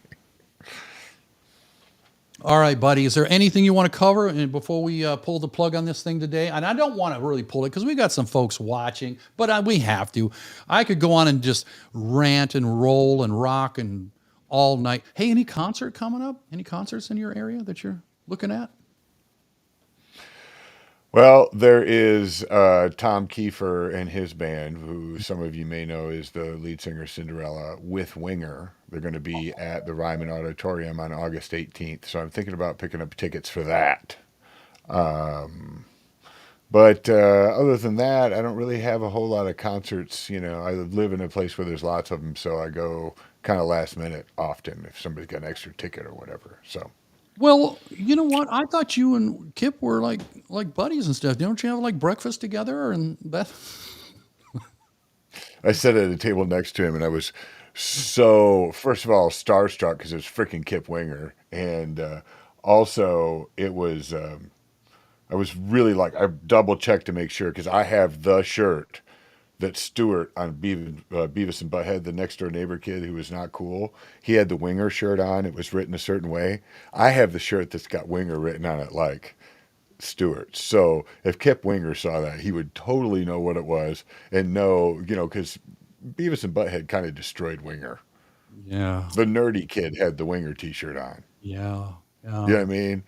All right, buddy. Is there anything you want to cover and before we pull the plug on this thing today? And I don't want to really pull it because we got some folks watching, but we have to. I could go on and just rant and roll and rock and all night. Hey, any concert coming up? Any concerts in your area that you're looking at? Well, there is Tom Kiefer and his band, who some of you may know is the lead singer Cinderella, with Winger. They're going to be at the Ryman Auditorium on August 18th. So I'm thinking about picking up tickets for that. But other than that, I don't really have a whole lot of concerts. You know, I live in a place where there's lots of them, so I go kind of last minute often if somebody's got an extra ticket or whatever. So Well, you know what? I thought you and Kip were like buddies and stuff. Don't you have like breakfast together and that? I sat at a table next to him, and I was so, first of all, starstruck because it was freaking Kip Winger, and also it was I was really like, I double checked to make sure, because I have the shirt that Stewart on Beavis and Butthead, the next door neighbor kid who was not cool, he had the Winger shirt on. It was written a certain way. I have the shirt that's got Winger written on it, like Stewart. So if Kip Winger saw that, he would totally know what it was and know, you know, because Beavis and Butthead kind of destroyed Winger. Yeah, The nerdy kid had the Winger T-shirt on. yeah, You yeah. know what I mean?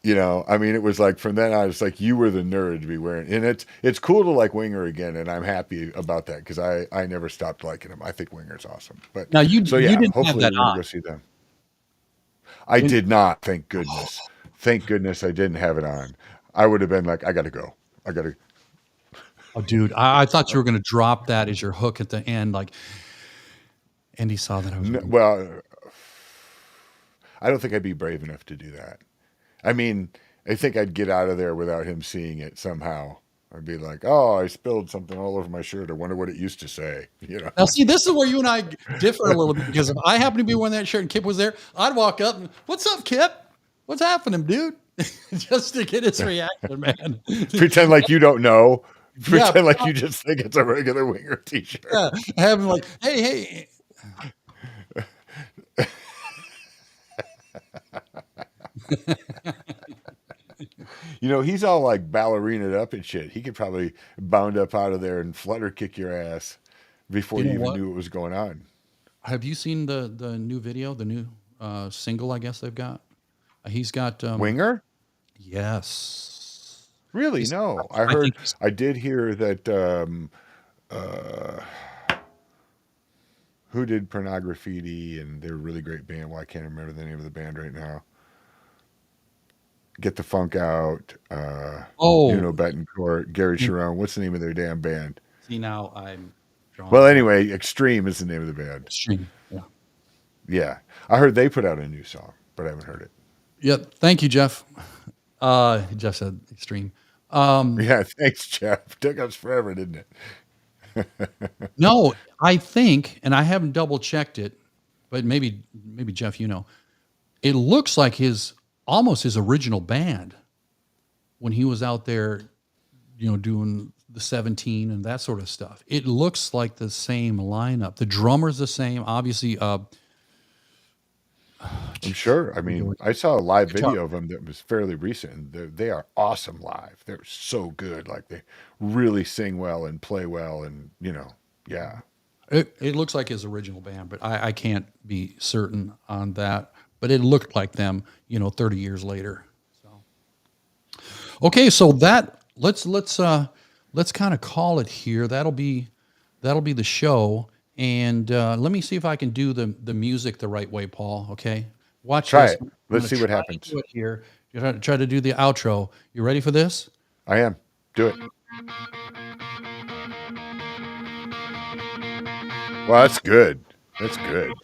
You know, I mean, it was like from then on, it's like you were the nerd to be wearing, and it's cool to like Winger again, and I'm happy about that because I never stopped liking him. I think Winger's awesome. But Now you so you yeah, didn't have hopefully that we're gonna on. go see them. I And, did not, thank goodness. Thank goodness I didn't have it on. I would have been like, I gotta go. I gotta. oh, dude, I thought you were going to drop that as your hook at the end. Like, and he saw that I was wearing. Well, I don't think I'd be brave enough to do that. I mean, I think I'd get out of there without him seeing it somehow. I'd be like, "Oh, I spilled something all over my shirt. I wonder what it used to say." You know. Now, see, this is where you and I differ a little bit, because if I happen to be wearing that shirt and Kip was there, I'd walk up and, "What's up, Kip? What's happening, dude?" Just to get his reaction, man. Pretend like you don't know. Yeah. Pretend like you just think it's a regular Winger t-shirt. Yeah, have him like, hey. You know, he's all like ballerinaed up and shit. He could probably bound up out of there and flutter kick your ass before you even knew what was going on. Have you seen the new video, the new single, I guess they've got? He's got Winger? Yes. Really? No. I did hear that who did Pornography, and they're a really great band. Well, I can't remember the name of the band right now. Get the Funk Out. Nuno Betancourt, Gary Sharon. What's the name of their damn band? See, now I'm drawing. Well, anyway, Extreme is the name of the band. Extreme. Yeah. Yeah. I heard they put out a new song, but I haven't heard it. Yep. Thank you, Jeff. Jeff said Extreme. Yeah, thanks, Jeff. Took us forever, didn't it? No, I think, and I haven't double checked it, but maybe Jeff, you know, it looks like almost his original band when he was out there, you know, doing the 17 and that sort of stuff. It looks like the same lineup. The drummer's the same, obviously. I'm sure. I mean, I saw a live video of them that was fairly recent. And they are awesome live. They're so good. Like, they really sing well and play well, and you know, yeah. It looks like his original band, but I can't be certain on that. But it looked like them, you know, 30 years later. So, okay, so that let's kind of call it here. That'll be the show. And let me see if I can do the music the right way, Paul. Okay, watch. Try this. it. Let's see what happens. Do it here. Try to do the outro. You ready for this? I am. Do it. Well, that's good. That's good.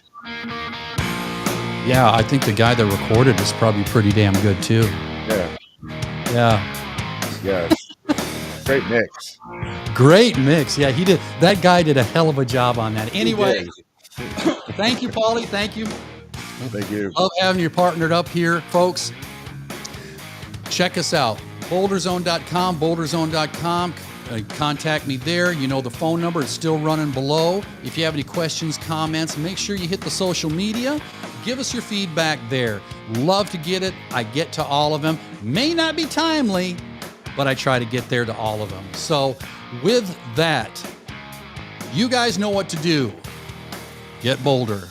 Yeah, I think the guy that recorded is probably pretty damn good too. Yeah. Yeah. Yes. Great mix. Great mix. Yeah, he did. That guy did a hell of a job on that. Anyway, thank you, Paulie. Thank you. Thank you. Love having you partnered up here, folks. Check us out. BoulderZone.com, BoulderZone.com. Contact me there. You know the phone number is still running below. If you have any questions, comments, make sure you hit the social media. Give us your feedback there. Love to get it. I get to all of them. May not be timely, but I try to get there to all of them. So with that, you guys know what to do. Get bolder.